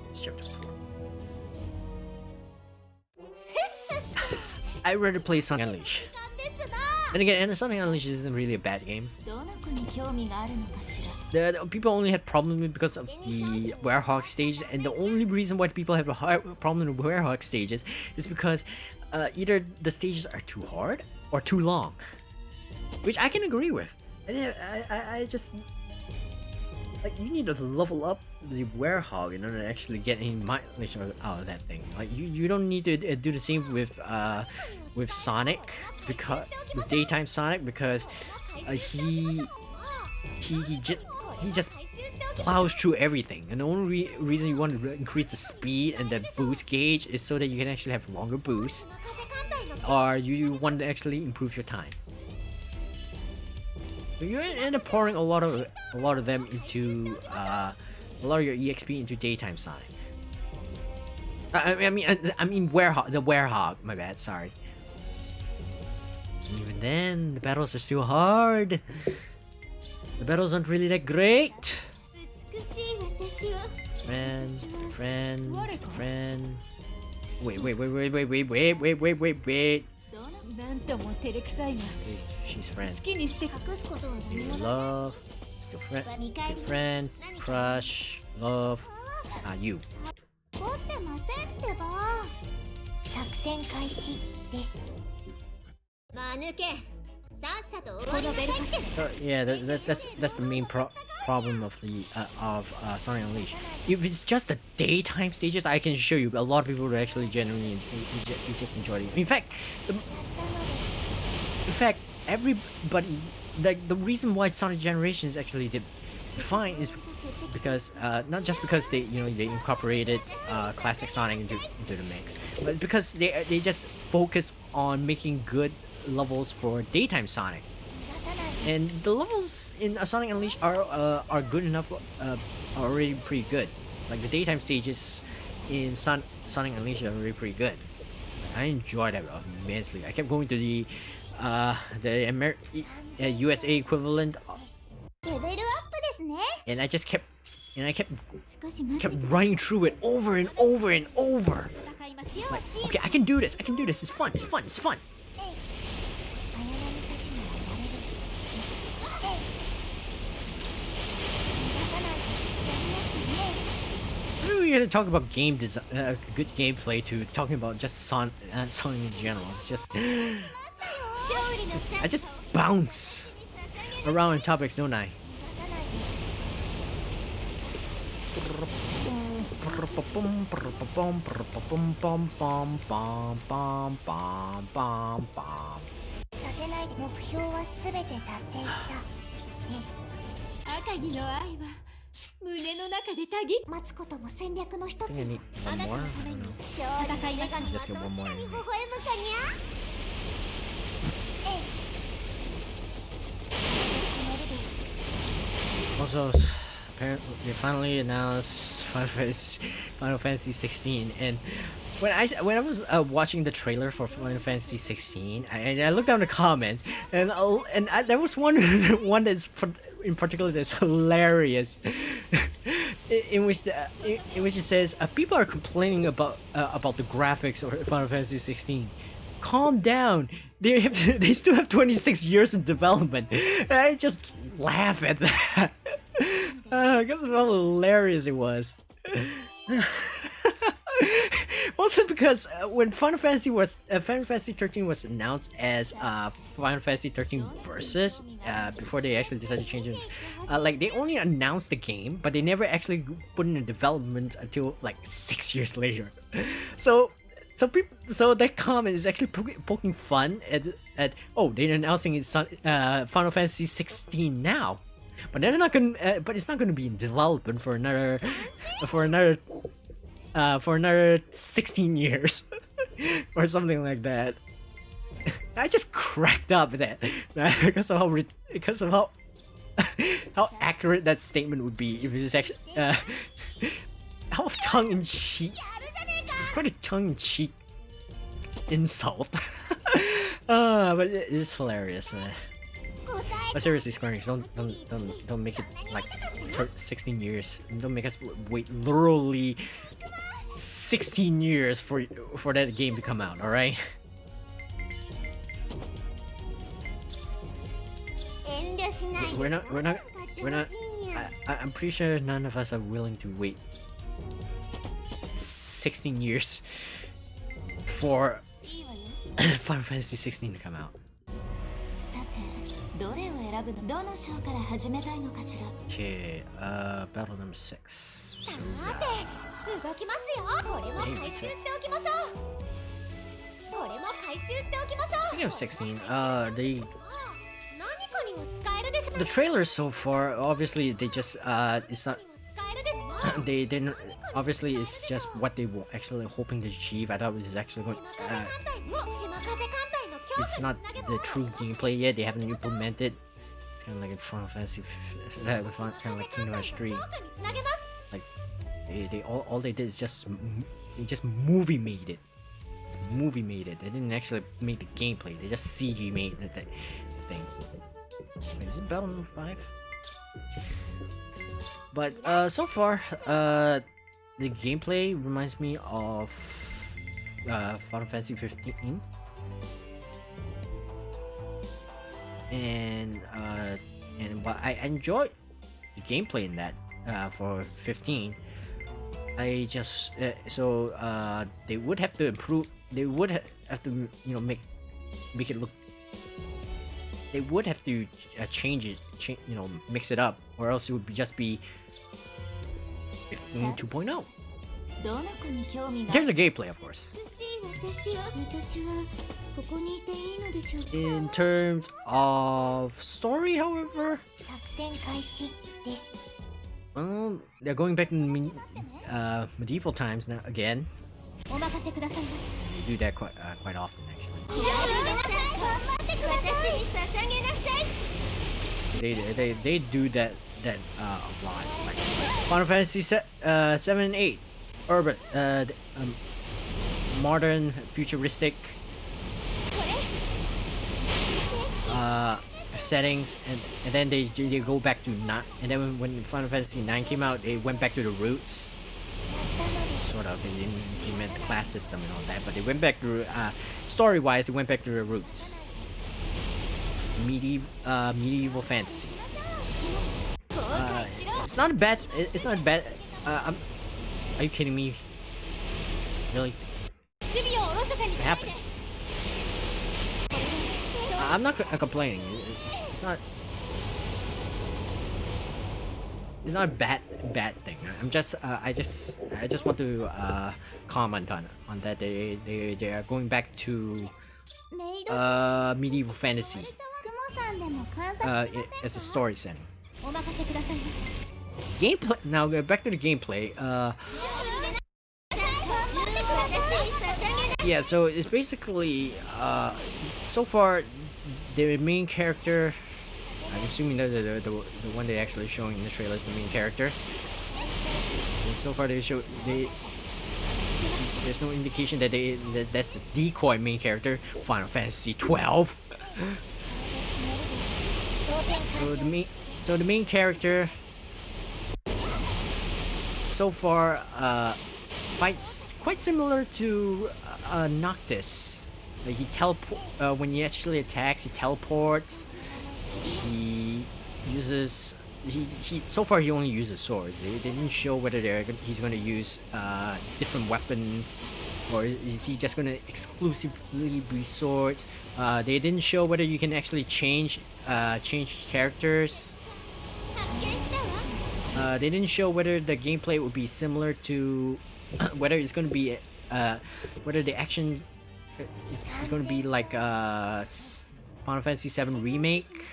it's chapter 4. I'd rather play Sonic Unleashed. And again, Sonic Unleashed isn't really a bad game. The people only had problems with because of the Werehog stages, and the only reason why people have a problem with Werehog stages is because either the stages are too hard or too long, which I can agree with. I just like, you need to level up the Werehog in order to actually get any mileage out of that thing. Like you don't need to do the same with Sonic, because with daytime Sonic, because he just plows through everything, and the only reason you want to increase the speed and the boost gauge is so that you can actually have longer boosts, or you want to actually improve your time. You end up pouring a lot of them into a lot of your EXP into daytime Sonic. I mean Werehog, the Werehog. My bad. Sorry. Even then, the battles are still hard. The battles aren't really that great. Friend. Wait. She's friend. Love. Still friend. Crush. Love. You. Yeah, that's the main problem of the Sonic Unleashed. If it's just the daytime stages, I can assure you a lot of people would actually genuinely just enjoy it. In fact, everybody, like, the reason why Sonic Generations actually did fine is because not just because they incorporated classic Sonic into the mix, but because they just focus on making good levels for daytime Sonic, and the levels in Sonic Unleashed are good enough, are already pretty good. Like the daytime stages in Sonic Unleashed are already pretty good. I enjoyed that immensely. I kept going to the USA equivalent, and I just kept running through it over and over and over. Like, okay, I can do this. It's fun. we gotta talk about game design, good gameplay to talking about just Sonic in general. It's just, I just bounce around in topics, don't I? I think I need one more. I don't know. Just get one more. Also, apparently, they finally announced Final Fantasy 16, and when I was watching the trailer for Final Fantasy 16, I looked down the comments, and there was one that's in particular that's hilarious, in which it says people are complaining about the graphics of Final Fantasy 16. Calm down. They still have 26 years in development. And I just laugh at that because of how hilarious it was. Also because when Final Fantasy 13 was announced as Final Fantasy 13 Versus, before they actually decided to change it, like they only announced the game, but they never actually put it in development until like 6 years later. So that comment is actually poking fun at oh, they're announcing it's Final Fantasy 16 now, but they're not gonna but it's not gonna be in development for another 16 years or something like that. I just cracked up at that because of how how accurate that statement would be if it's actually how tongue-in-cheek. It's quite a tongue-in-cheek insult. But it's hilarious. But seriously, Square Enix, don't make it like 16 years. Don't make us wait literally 16 years for that game to come out. All right. We're not. I'm pretty sure none of us are willing to wait 16 years for Final Fantasy 16 to come out. Okay, battle number 6. So, speaking of 16, the trailer so far, obviously they just it's not they didn't, obviously it's just what they were actually hoping to achieve. I thought it was actually going it's not the true gameplay yet. They haven't implemented. It's kind of like in Final Fantasy, kind of like Kingdom Hearts 3. Like they all they did is just movie made it. It's movie made it. They didn't actually make the gameplay. They just CG made the thing. Wait, is it battle number 5? But so far, the gameplay reminds me of Final Fantasy 15. And while I enjoy the gameplay in that for 15, I just they would have to improve. They would have to make it look. They would have to change it, mix it up, or else it would just be 15 2.0. There's a gameplay, of course. In terms of story, however, they're going back to medieval times now again. They do that quite often, actually. They do that a lot. Like Final Fantasy 7 and 8, urban, modern, futuristic settings, and then they go back to 9. And then when Final Fantasy 9 came out, they went back to the roots. Sort of, they didn't implement the class system and all that, but they went back to story-wise, they went back to the roots. Medieval fantasy. It's not bad. Are you kidding me? Really? 守備をおろそかにし What ないで happened? I'm not complaining. It's not. It's not a bad thing. I'm just I just want to comment on that they are going back to メイド medieval fantasy クモさんでも観察しま as a せんか story setting. お任せくださいませ Gameplay now back to the gameplay. Yeah, so it's basically so far the main character. I'm assuming that the one they actually showing in the trailer is the main character. And so far there's no indication that that's the decoy main character, Final Fantasy 12. So the main character so far fights quite similar to Noctis. Like when he actually attacks, he teleports. He uses so far he only uses swords. They didn't show whether he's going to use different weapons, or is he just going to exclusively be swords. They didn't show whether you can actually change characters. They didn't show whether the gameplay would be similar to whether it's going to be whether the action is going to be like Final Fantasy 7 remake.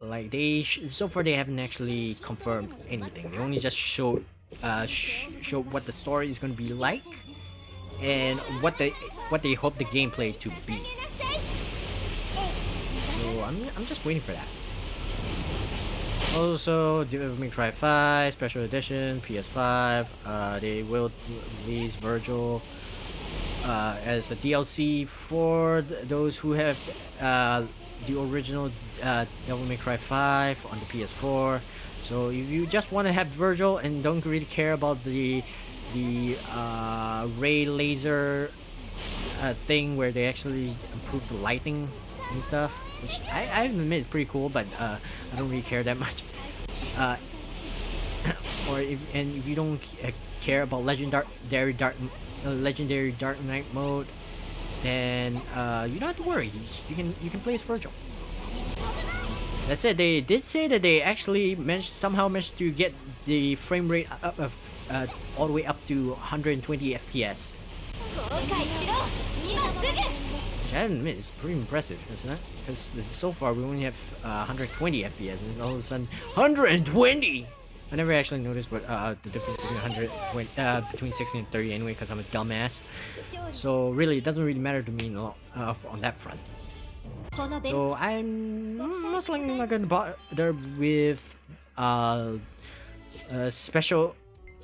Like so far they haven't actually confirmed anything. They only just showed what the story is going to be like and what they hope the gameplay to be. So I'm just waiting for that. Also, Devil May Cry 5 Special Edition PS5. They will release Virgil as a DLC for those who have the original Devil May Cry 5 on the PS4. So if you just want to have Virgil and don't really care about the ray laser thing where they actually improve the lighting and stuff, which I admit is pretty cool, but I don't really care that much. If you don't care about legendary Dark Knight mode, then you don't have to worry. You can play as Virgil. That said, they did say that they actually somehow managed to get the frame rate up all the way up to 120 FPS. Which I admit is pretty impressive, isn't it? Because so far we only have 120 FPS, and all of a sudden 120. I never actually noticed what the difference between 120 between 60 and 30 anyway, because I'm a dumbass. So really, it doesn't really matter to me on that front. So I'm most likely not gonna bother with special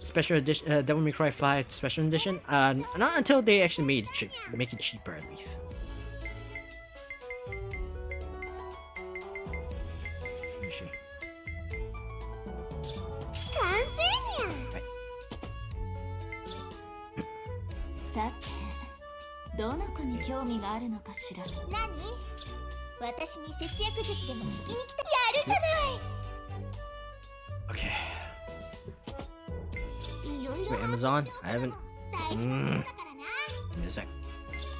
edition Devil May Cry 5 Special Edition. Not until they actually make it cheaper at least. Let me see. 完成にゃさてどの子に興味があるのかしら何私に節約術でも聞きに来たやるじゃない Okay. いろいろ Wait, Amazon? I haven't. 大事なことだからな Give me a sec.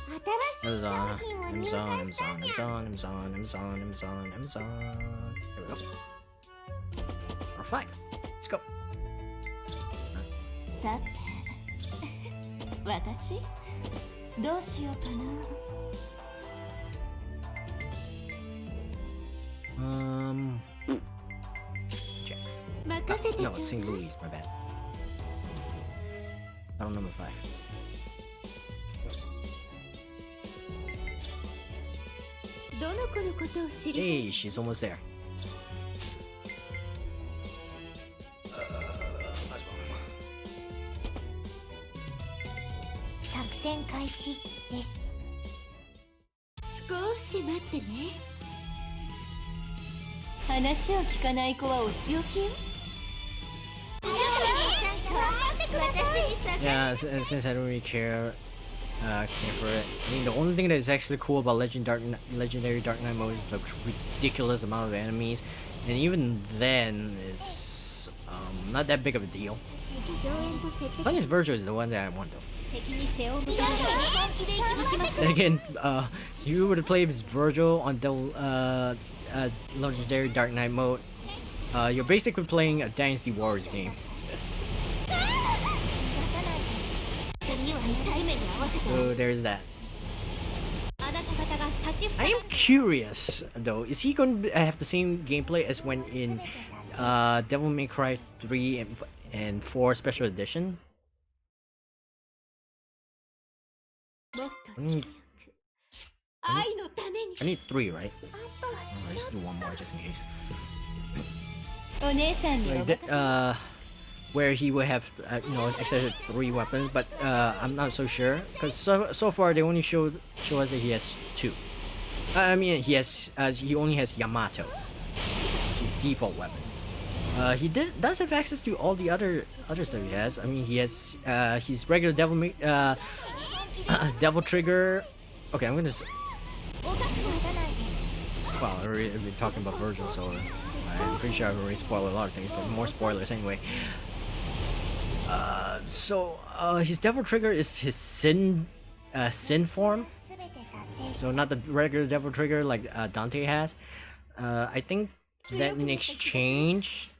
新しい商 Amazon. 品を入荷したんだ Amazon. There we go. R5. Let's go. さて私どうしようかな Checks. 任せてちょ No, うだい St. Louis, my bad. Battle number 5. どの子のことを知り Hey, she's almost there. Last one. 作戦開始です少し待ってね話を聞かない子はお仕置きよ Yeah, since I don't really care for it. I mean, the only thing that is actually cool about Legendary Dark Knight mode is the ridiculous amount of enemies, and even then, it's not that big of a deal. I think Virgil is the one that I want though. Then again, you would play as Virgil on the legendary Dark Knight mode. You're basically playing a Dynasty Warriors game. So there's that. I am curious though, is he going to have the same gameplay as when in Devil May Cry 3 and 4 Special Edition? I need 3, right? I'll just do one more just in case. Like where he would have you know, extra 3 weapons, but I'm not so sure because so far they only show us that he has 2. I mean he only has Yamato, his default weapon. He does have access to all the other stuff he has. I mean he has his regular Devil Trigger. Okay, I'm gonna. Well, we're talking about Virgil, so I'm pretty sure I've already spoiled a lot of things, but more spoilers anyway. His Devil Trigger is his sin form. So not the regular Devil Trigger like Dante has. I think that in exchange,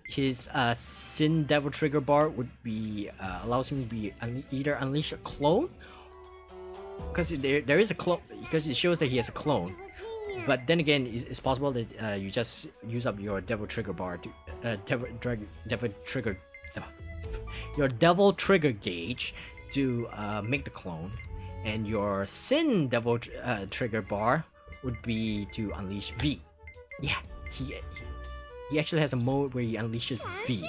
his Sin Devil Trigger bar would be allows him to be either unleash a clone, because there is a clone, because it shows that he has a clone. But then again, it's possible that you just use up your Devil Trigger bar to your Devil Trigger gauge to make the clone, and your Sin Devil Trigger bar would be to unleash V. Yeah, he actually has a mode where he unleashes V.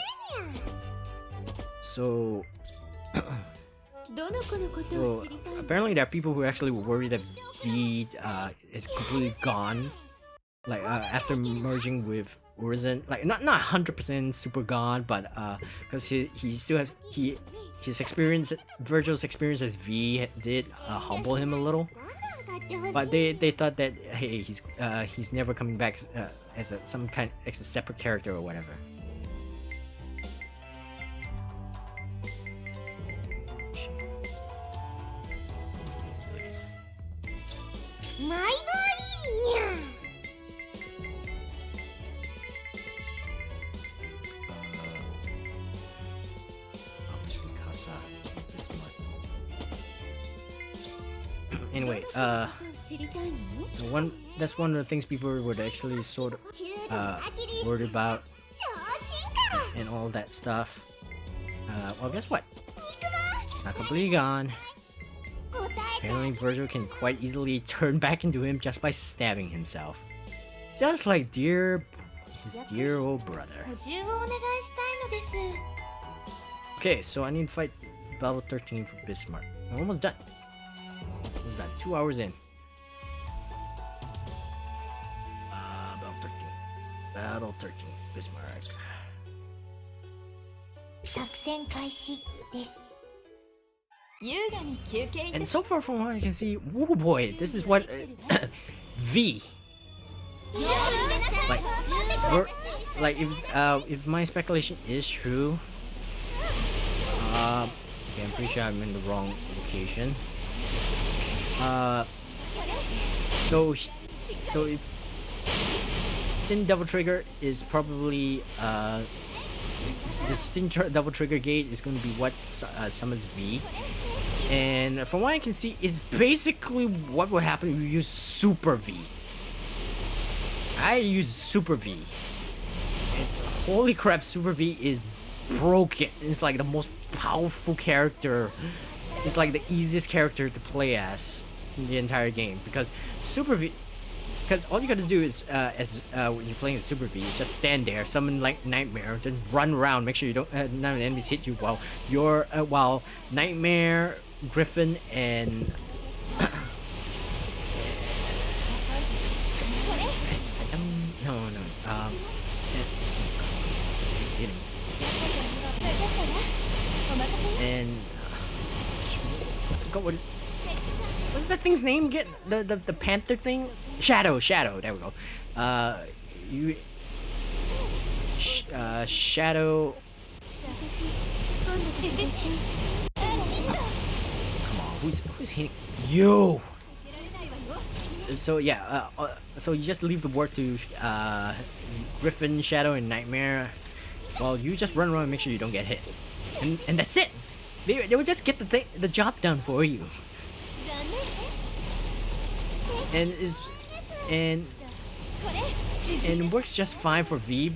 So, apparently there are people who actually worry that V is completely gone, like after merging with Urizen, like not 100% super gone, but because he still has his experience, Virgil's experience as V did humble him a little. But they thought that hey, he's never coming back as a separate character or whatever. Anyway, so that's one of the things people would actually sort of worried about and all that stuff. Well, guess what? It's not completely gone. Apparently, Virgil can quite easily turn back into him just by stabbing himself, just like his dear old brother. Okay, so I need to fight Battle 13 for Bismarck. I'm almost done. What was that? 2 hours in. Battle 13. Bismarck. And so far from what I can see, oh boy, this is what V. Like if my speculation is true, okay, I'm pretty sure I'm in the wrong location. So if Sin Devil Trigger is probably the Sin Devil Trigger gauge is going to be what summons V, and from what I can see, is basically what will happen if you use Super V. I use Super V, and holy crap, Super V is broken. It's like the most powerful character. It's like the easiest character to play as in the entire game, because Super V, because all you gotta do is when you're playing as Super V is just stand there, summon like Nightmare, just run around, make sure you don't none of the enemies hit you while Nightmare, Griffin, and he's hitting. And I forgot what's that thing's name? Get the panther thing? Shadow. There we go. Shadow. Come on, who's hitting you? So yeah, so you just leave the work to Griffin, Shadow, and Nightmare. Well, you just run around and make sure you don't get hit, and that's it. They will just get the job done for you. And and works just fine for V.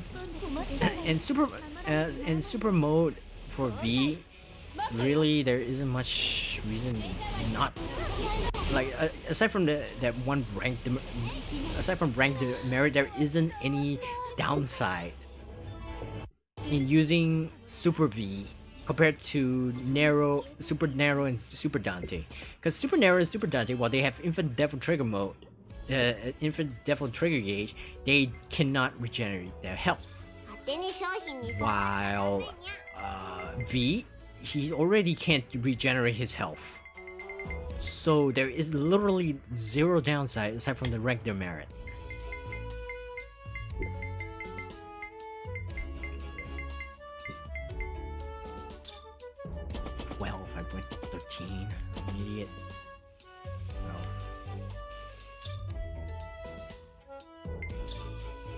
And super mode for V. Really, there isn't much reason not. Like aside from that one rank, aside from rank demerit, there isn't any downside in using Super V compared to Super Narrow, and Super Dante. Because Super Narrow and Super Dante, while they have Infinite Devil Trigger mode, Infinite Devil Trigger gauge, they cannot regenerate their health. While V, he already can't regenerate his health. So there is literally zero downside aside from the rank demerit. I went 13. I'm an idiot.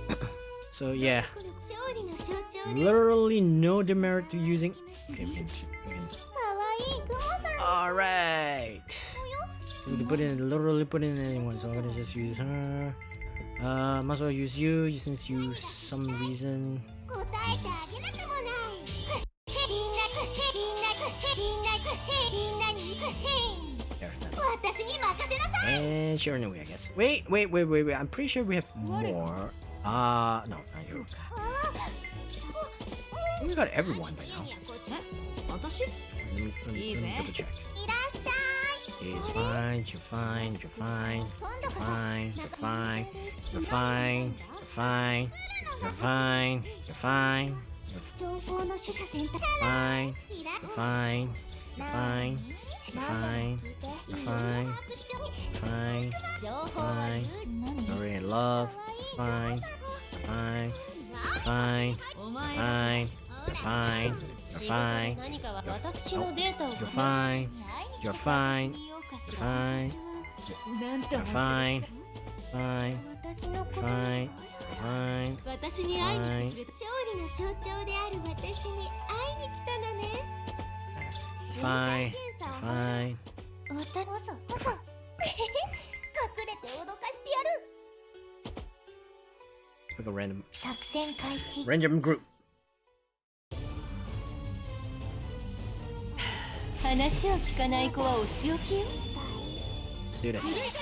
12. So yeah, literally no demerit to using. Okay, we can. All right. So we can literally put in anyone. So I'm gonna just use her. Might as well use you since you some reason. And Shiranui, I guess. Wait. I'm pretty sure we have more. No, not you. We got everyone by now. Let me double check. It's fine, you're fine, you're fine, you're fine, you're fine, you're fine, you're fine, you're fine, you're fine, you're fine, you're fine, you're fine, you're fine, you're fine, fine, fine, you're in love, fine, fine, fine, fine, you're fine, you're fine, you're fine, you're fine, fine, you're fine, fine, fine, fine, fine, fine. Pick a random group. Let's do this.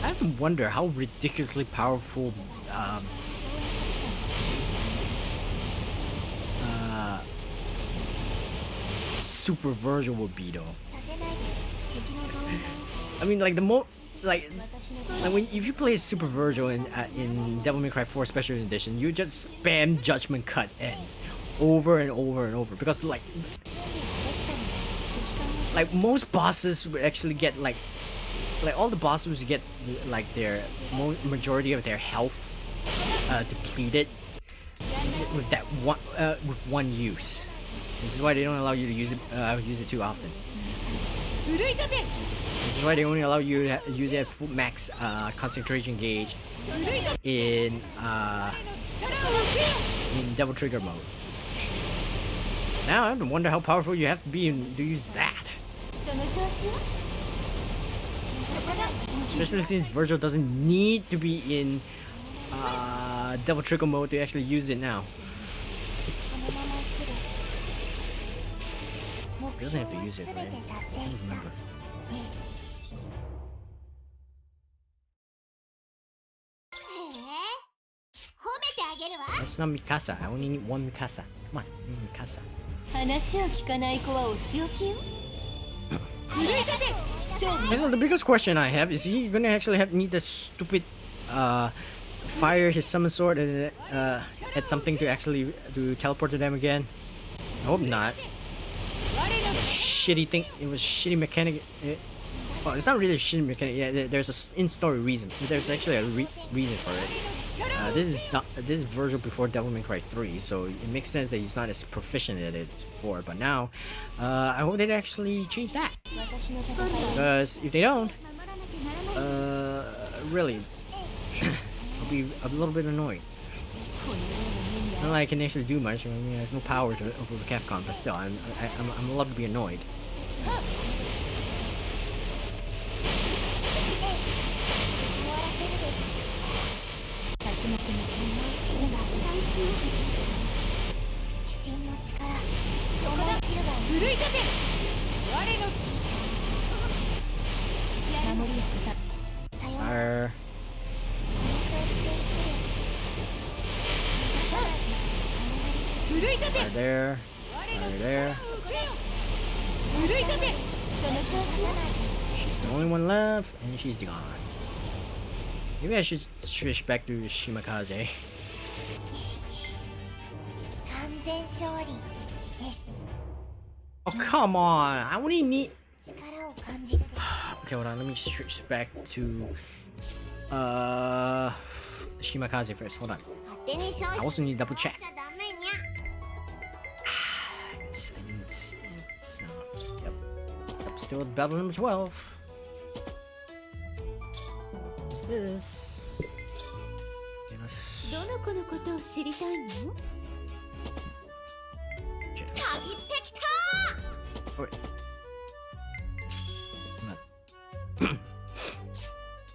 I have to wonder how ridiculously powerful Super Virgil would be though. I mean, like the like when if you play Super Virgil in Devil May Cry 4 Special Edition, you just spam Judgment Cut N over and over and over because like most bosses would actually get like all the bosses would get like their majority of their health depleted with that one use. This is why they don't allow you to use it too often. This is why they only allow you to use it at full max concentration gauge in Devil Trigger mode. Now I have to wonder how powerful you have to be to use that. Especially since Virgil doesn't need to be in Devil Trigger mode to actually use it now. He doesn't have to use it, right? I can't remember. That's not Mikasa. I only need one Mikasa. Come on, Mikasa. So the biggest question I have is he gonna actually need the stupid fire his summon sword and add something to actually teleport to them again? I hope not. shitty thing. It was shitty mechanic. Well, it's not really a shitty mechanic. Yeah, there's a in-story reason. There's actually a reason for it. This is version before Devil May Cry 3, so it makes sense that he's not as proficient at it before. But now, I hope they actually change that. Because if they don't, really, I'll be a little bit annoyed. Not like I can actually do much. I mean, I have no power over Capcom, but still, I'm a lot to be annoyed. Fire. Fire there. Fire there. She's the only one left, and she's gone. Maybe I should switch back to Shimakaze. Oh, come on! I only need... Okay, hold on, let me switch back to... Shimakaze first, hold on. I also need to double check. So, yep. Still at battle number 12. What's this? Yes. Oh, wait.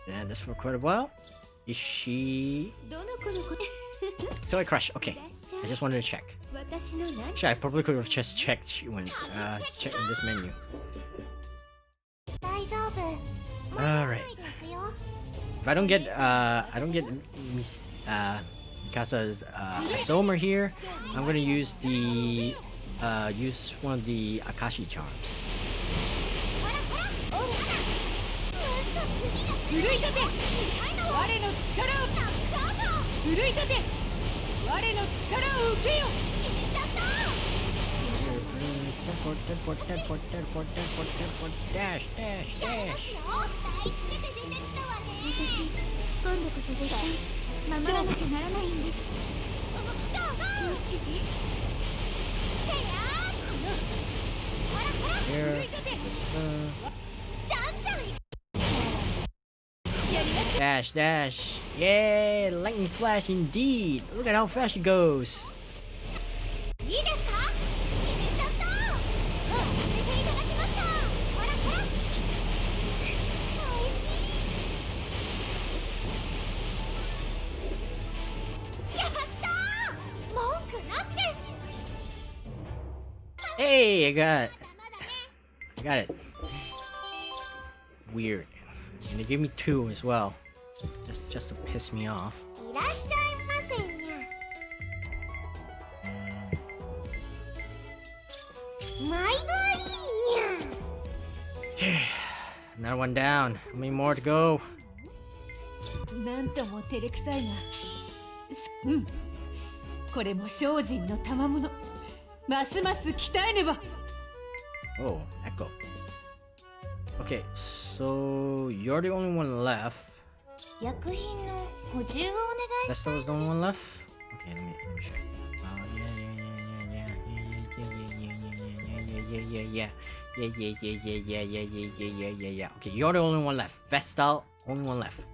Yeah, this for quite a while. Is she still a crush? Okay, I just wanted to check. Actually, I probably could have just checked when checked in this menu. All right. If I don't get Mikasa's Isomer here, I'm gonna use the use one of the Akashi charms. Dash, dash, dash. Here. Dash, dash. Yeah, lightning flash indeed. Look at how fast she goes. Hey, I got it. Weird. And they gave me 2 as well. Just to piss me off. Another one down. How many more to go? Oh, Echo. Okay, so you're the only one left. Vestal is the only one left? Okay, let me check. Yeah. Okay, you're the only one left. Vestal, only one left.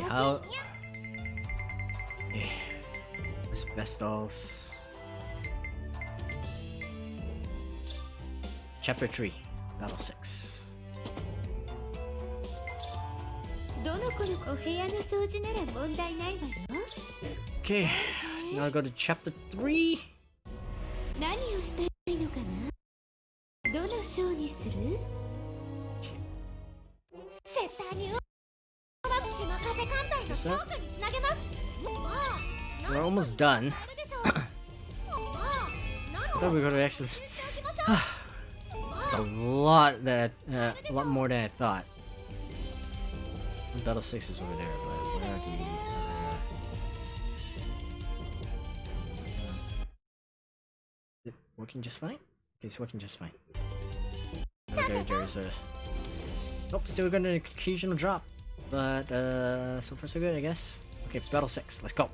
How? It's Vestal's. Chapter 3, Battle 6. Okay, now I go to Chapter 3. We're almost done. I thought we were gonna actually. It's a lot more than I thought. Battle 6 is over there, but where are the? Is it working just fine? it's working just fine. Oh, there's a... Nope, still got an occasional drop. But, so far so good, I guess. Okay, battle 6, let's go.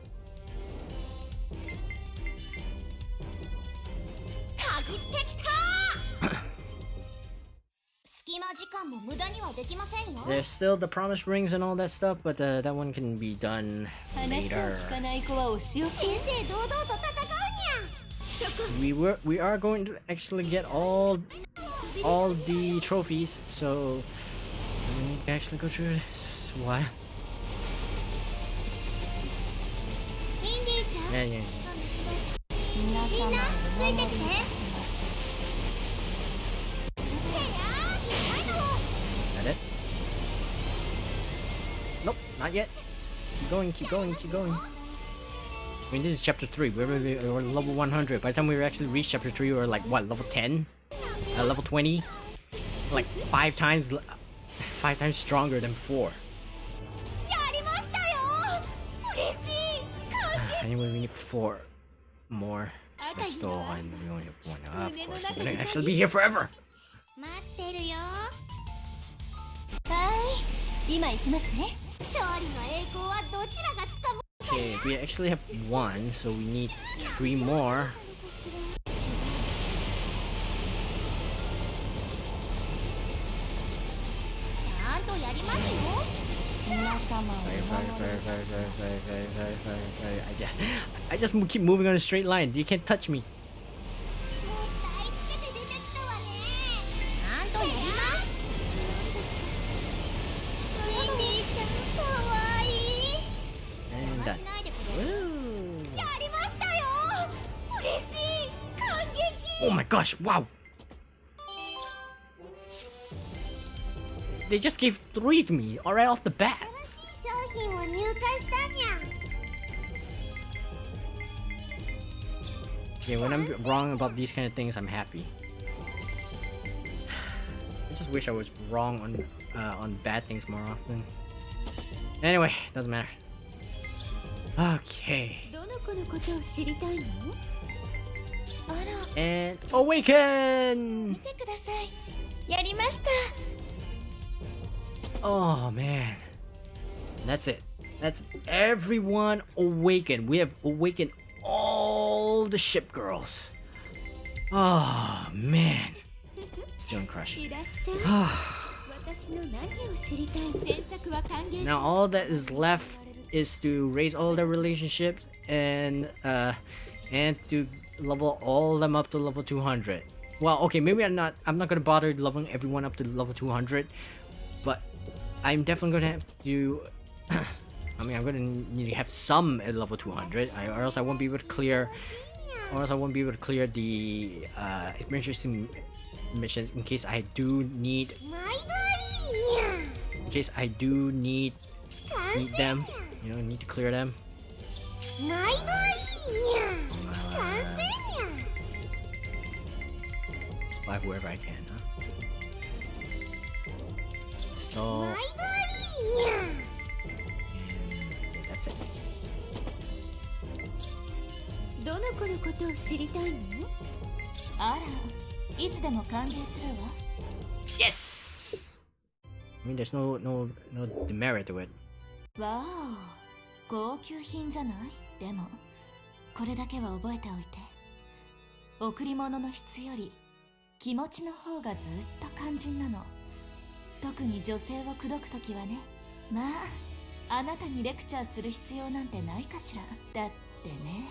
There's still the promised rings and all that stuff, but that one can be done later. We are going to actually get all the trophies, so we need to actually go through this. What? Yeah. That it? Nope, not yet. Keep going. I mean, this is chapter 3. We're level 100. By the time we actually reach chapter 3, we were like, what, level 10? Level 20? Like 5 times stronger than before. Anyway, we need 4 more. Crystal, and we only have 1. Of course, we're gonna actually be here forever! Okay, we actually have 1, so we need 3 more. I just keep moving on a straight line. You can't touch me. And done. Oh my gosh! Wow. They just gave 3 to me, right off the bat. Yeah, when I'm wrong about these kind of things, I'm happy. I just wish I was wrong on bad things more often. Anyway, doesn't matter. Okay. And awaken! Oh man, that's it. That's everyone awakened. We have awakened all the ship girls. Oh man, still in crush. Now all that is left is to raise all their relationships and to level all of them up to level 200. Well, okay, maybe I'm not gonna bother leveling everyone up to level 200, but I'm definitely gonna have to. I mean, I'm gonna need to have some at level 200, or else I won't be able to clear. Or else I won't be able to clear the emergency missions in case I do need. In case I do need them, you know, need to clear them. Spy whoever I can, huh? So. And yeah, that's it. Yes! I mean, there's no demerit to it. Wow, 高級品じゃない？でもこれだけは覚えておいて。贈り物の質より気持ちの方がずっと肝心なの。特に女性を口説くときはね。まあ、あなたにレクチャーする必要なんてないかしら。だってね、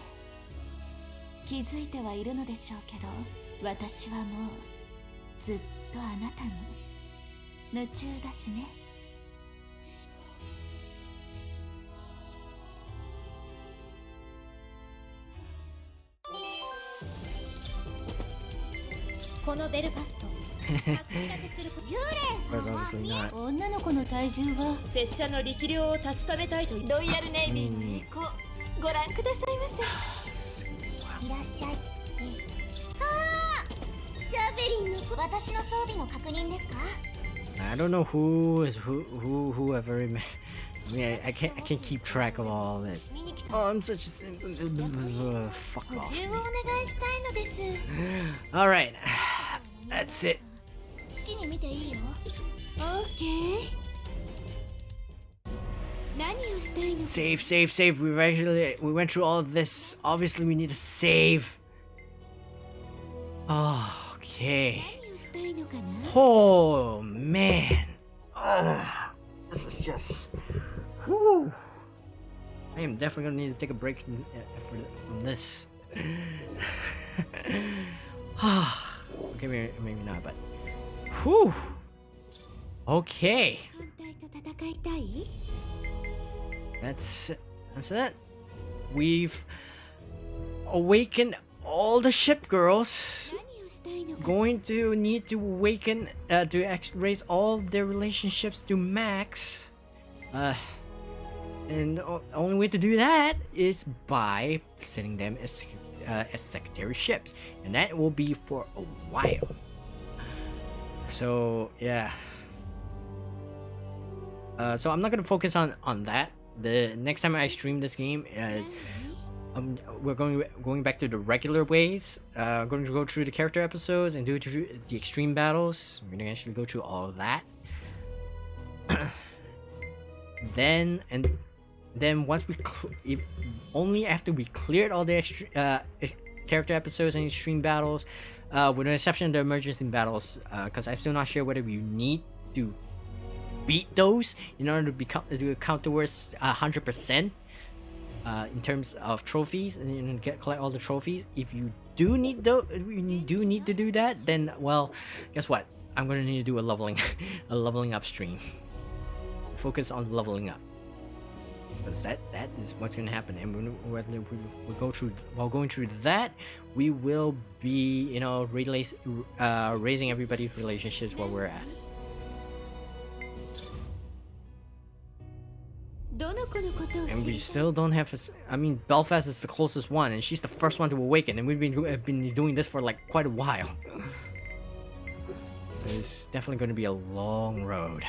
気づいてはいるのでしょうけど、私はもうずっとあなたに夢中だしね。このベルファスト Course, obviously not. 女の子の体重は拙者の力量を確かめたいとロイヤルネイビーの栄光ご覧くださいませ。いらっしゃい。あー、ジャベリンの私の装備の確認ですか？ I don't know who is whoever. I mean, I can't keep track of all of it. Oh, I'm such a simple. Fuck 補 off. 充をお願いしたいのです。 Alright. That's it. 好きに見ていいよ。オーケー。何をしたいの？ Save, save, save. We went through all of this. Obviously, we need to save. Oh, okay. 何をしたいのかな？ Oh man. This is just. Whew. I am definitely gonna need to take a break from this. Okay, maybe not, but. Whew. Okay. 反対と戦いたい？ That's it. We've awakened all the ship girls. 何をしたいのか？ Going to need to awaken to raise all their relationships to max. And the only way to do that is by sending them as secondary ships, and that will be for a while. So yeah. So I'm not gonna focus on that. The next time I stream this game, we're going back to the regular ways. Going to go through the character episodes and do the extreme battles. We're gonna actually go through all of that. Then once only after we cleared all the character episodes and extreme battles, with an exception of the emergency battles, because I'm still not sure whether you need to beat those in order to count towards 100% in terms of trophies and collect all the trophies. If you do need to do that, then well, guess what? I'm gonna need to do a leveling up stream. Focus on leveling up, because that is what's gonna happen. And while going through that, we will be raising everybody's relationships where we're at. どの子のことを And 知 we りたい？ still don't have I mean, Belfast is the closest one, and she's the first one to awaken, and we've been doing this for like quite a while. So it's definitely going to be a long road.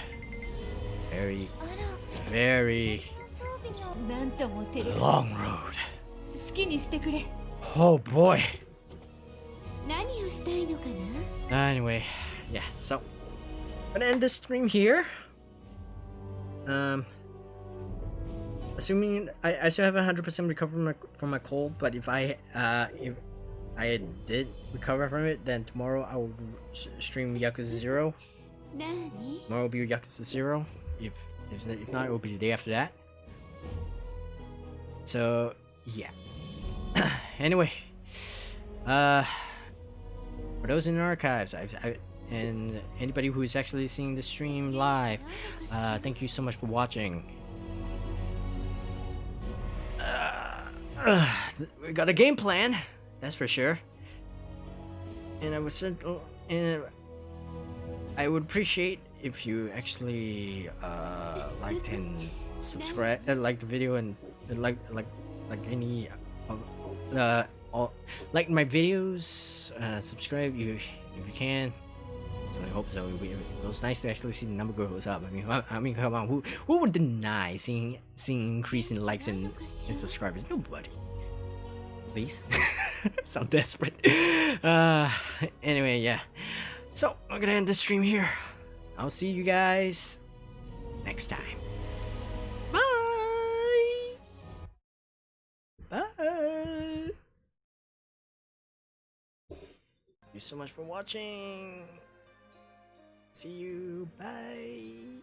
Very, あら、 very 装備にはなんとも照れく long road. 好きにしてくれ。 Oh boy. 何をしたいのかな？ Anyway, yeah, so I'm gonna end this stream here. Assuming I still haven't 100% recovered from my cold, but if I did recover from it, then tomorrow I will stream Yakuza 0. 何？ Tomorrow will be Yakuza 0. If not, it will be the day after that. So yeah. Anyway, for those in the archives, and anybody who is actually seeing the stream live, thank you so much for watching. We got a game plan, that's for sure. And I would appreciate if you actually liked and subscribe, like the video, and like any like my videos. Subscribe if you can. So I hope so. It was nice to actually see the number goes up. I mean, come on, who would deny seeing increase in likes and subscribers? Nobody. Please, sound desperate. Anyway, yeah. So I'm gonna end this stream here. I'll see you guys next time. Bye. Bye. Thank you so much for watching. See you. Bye.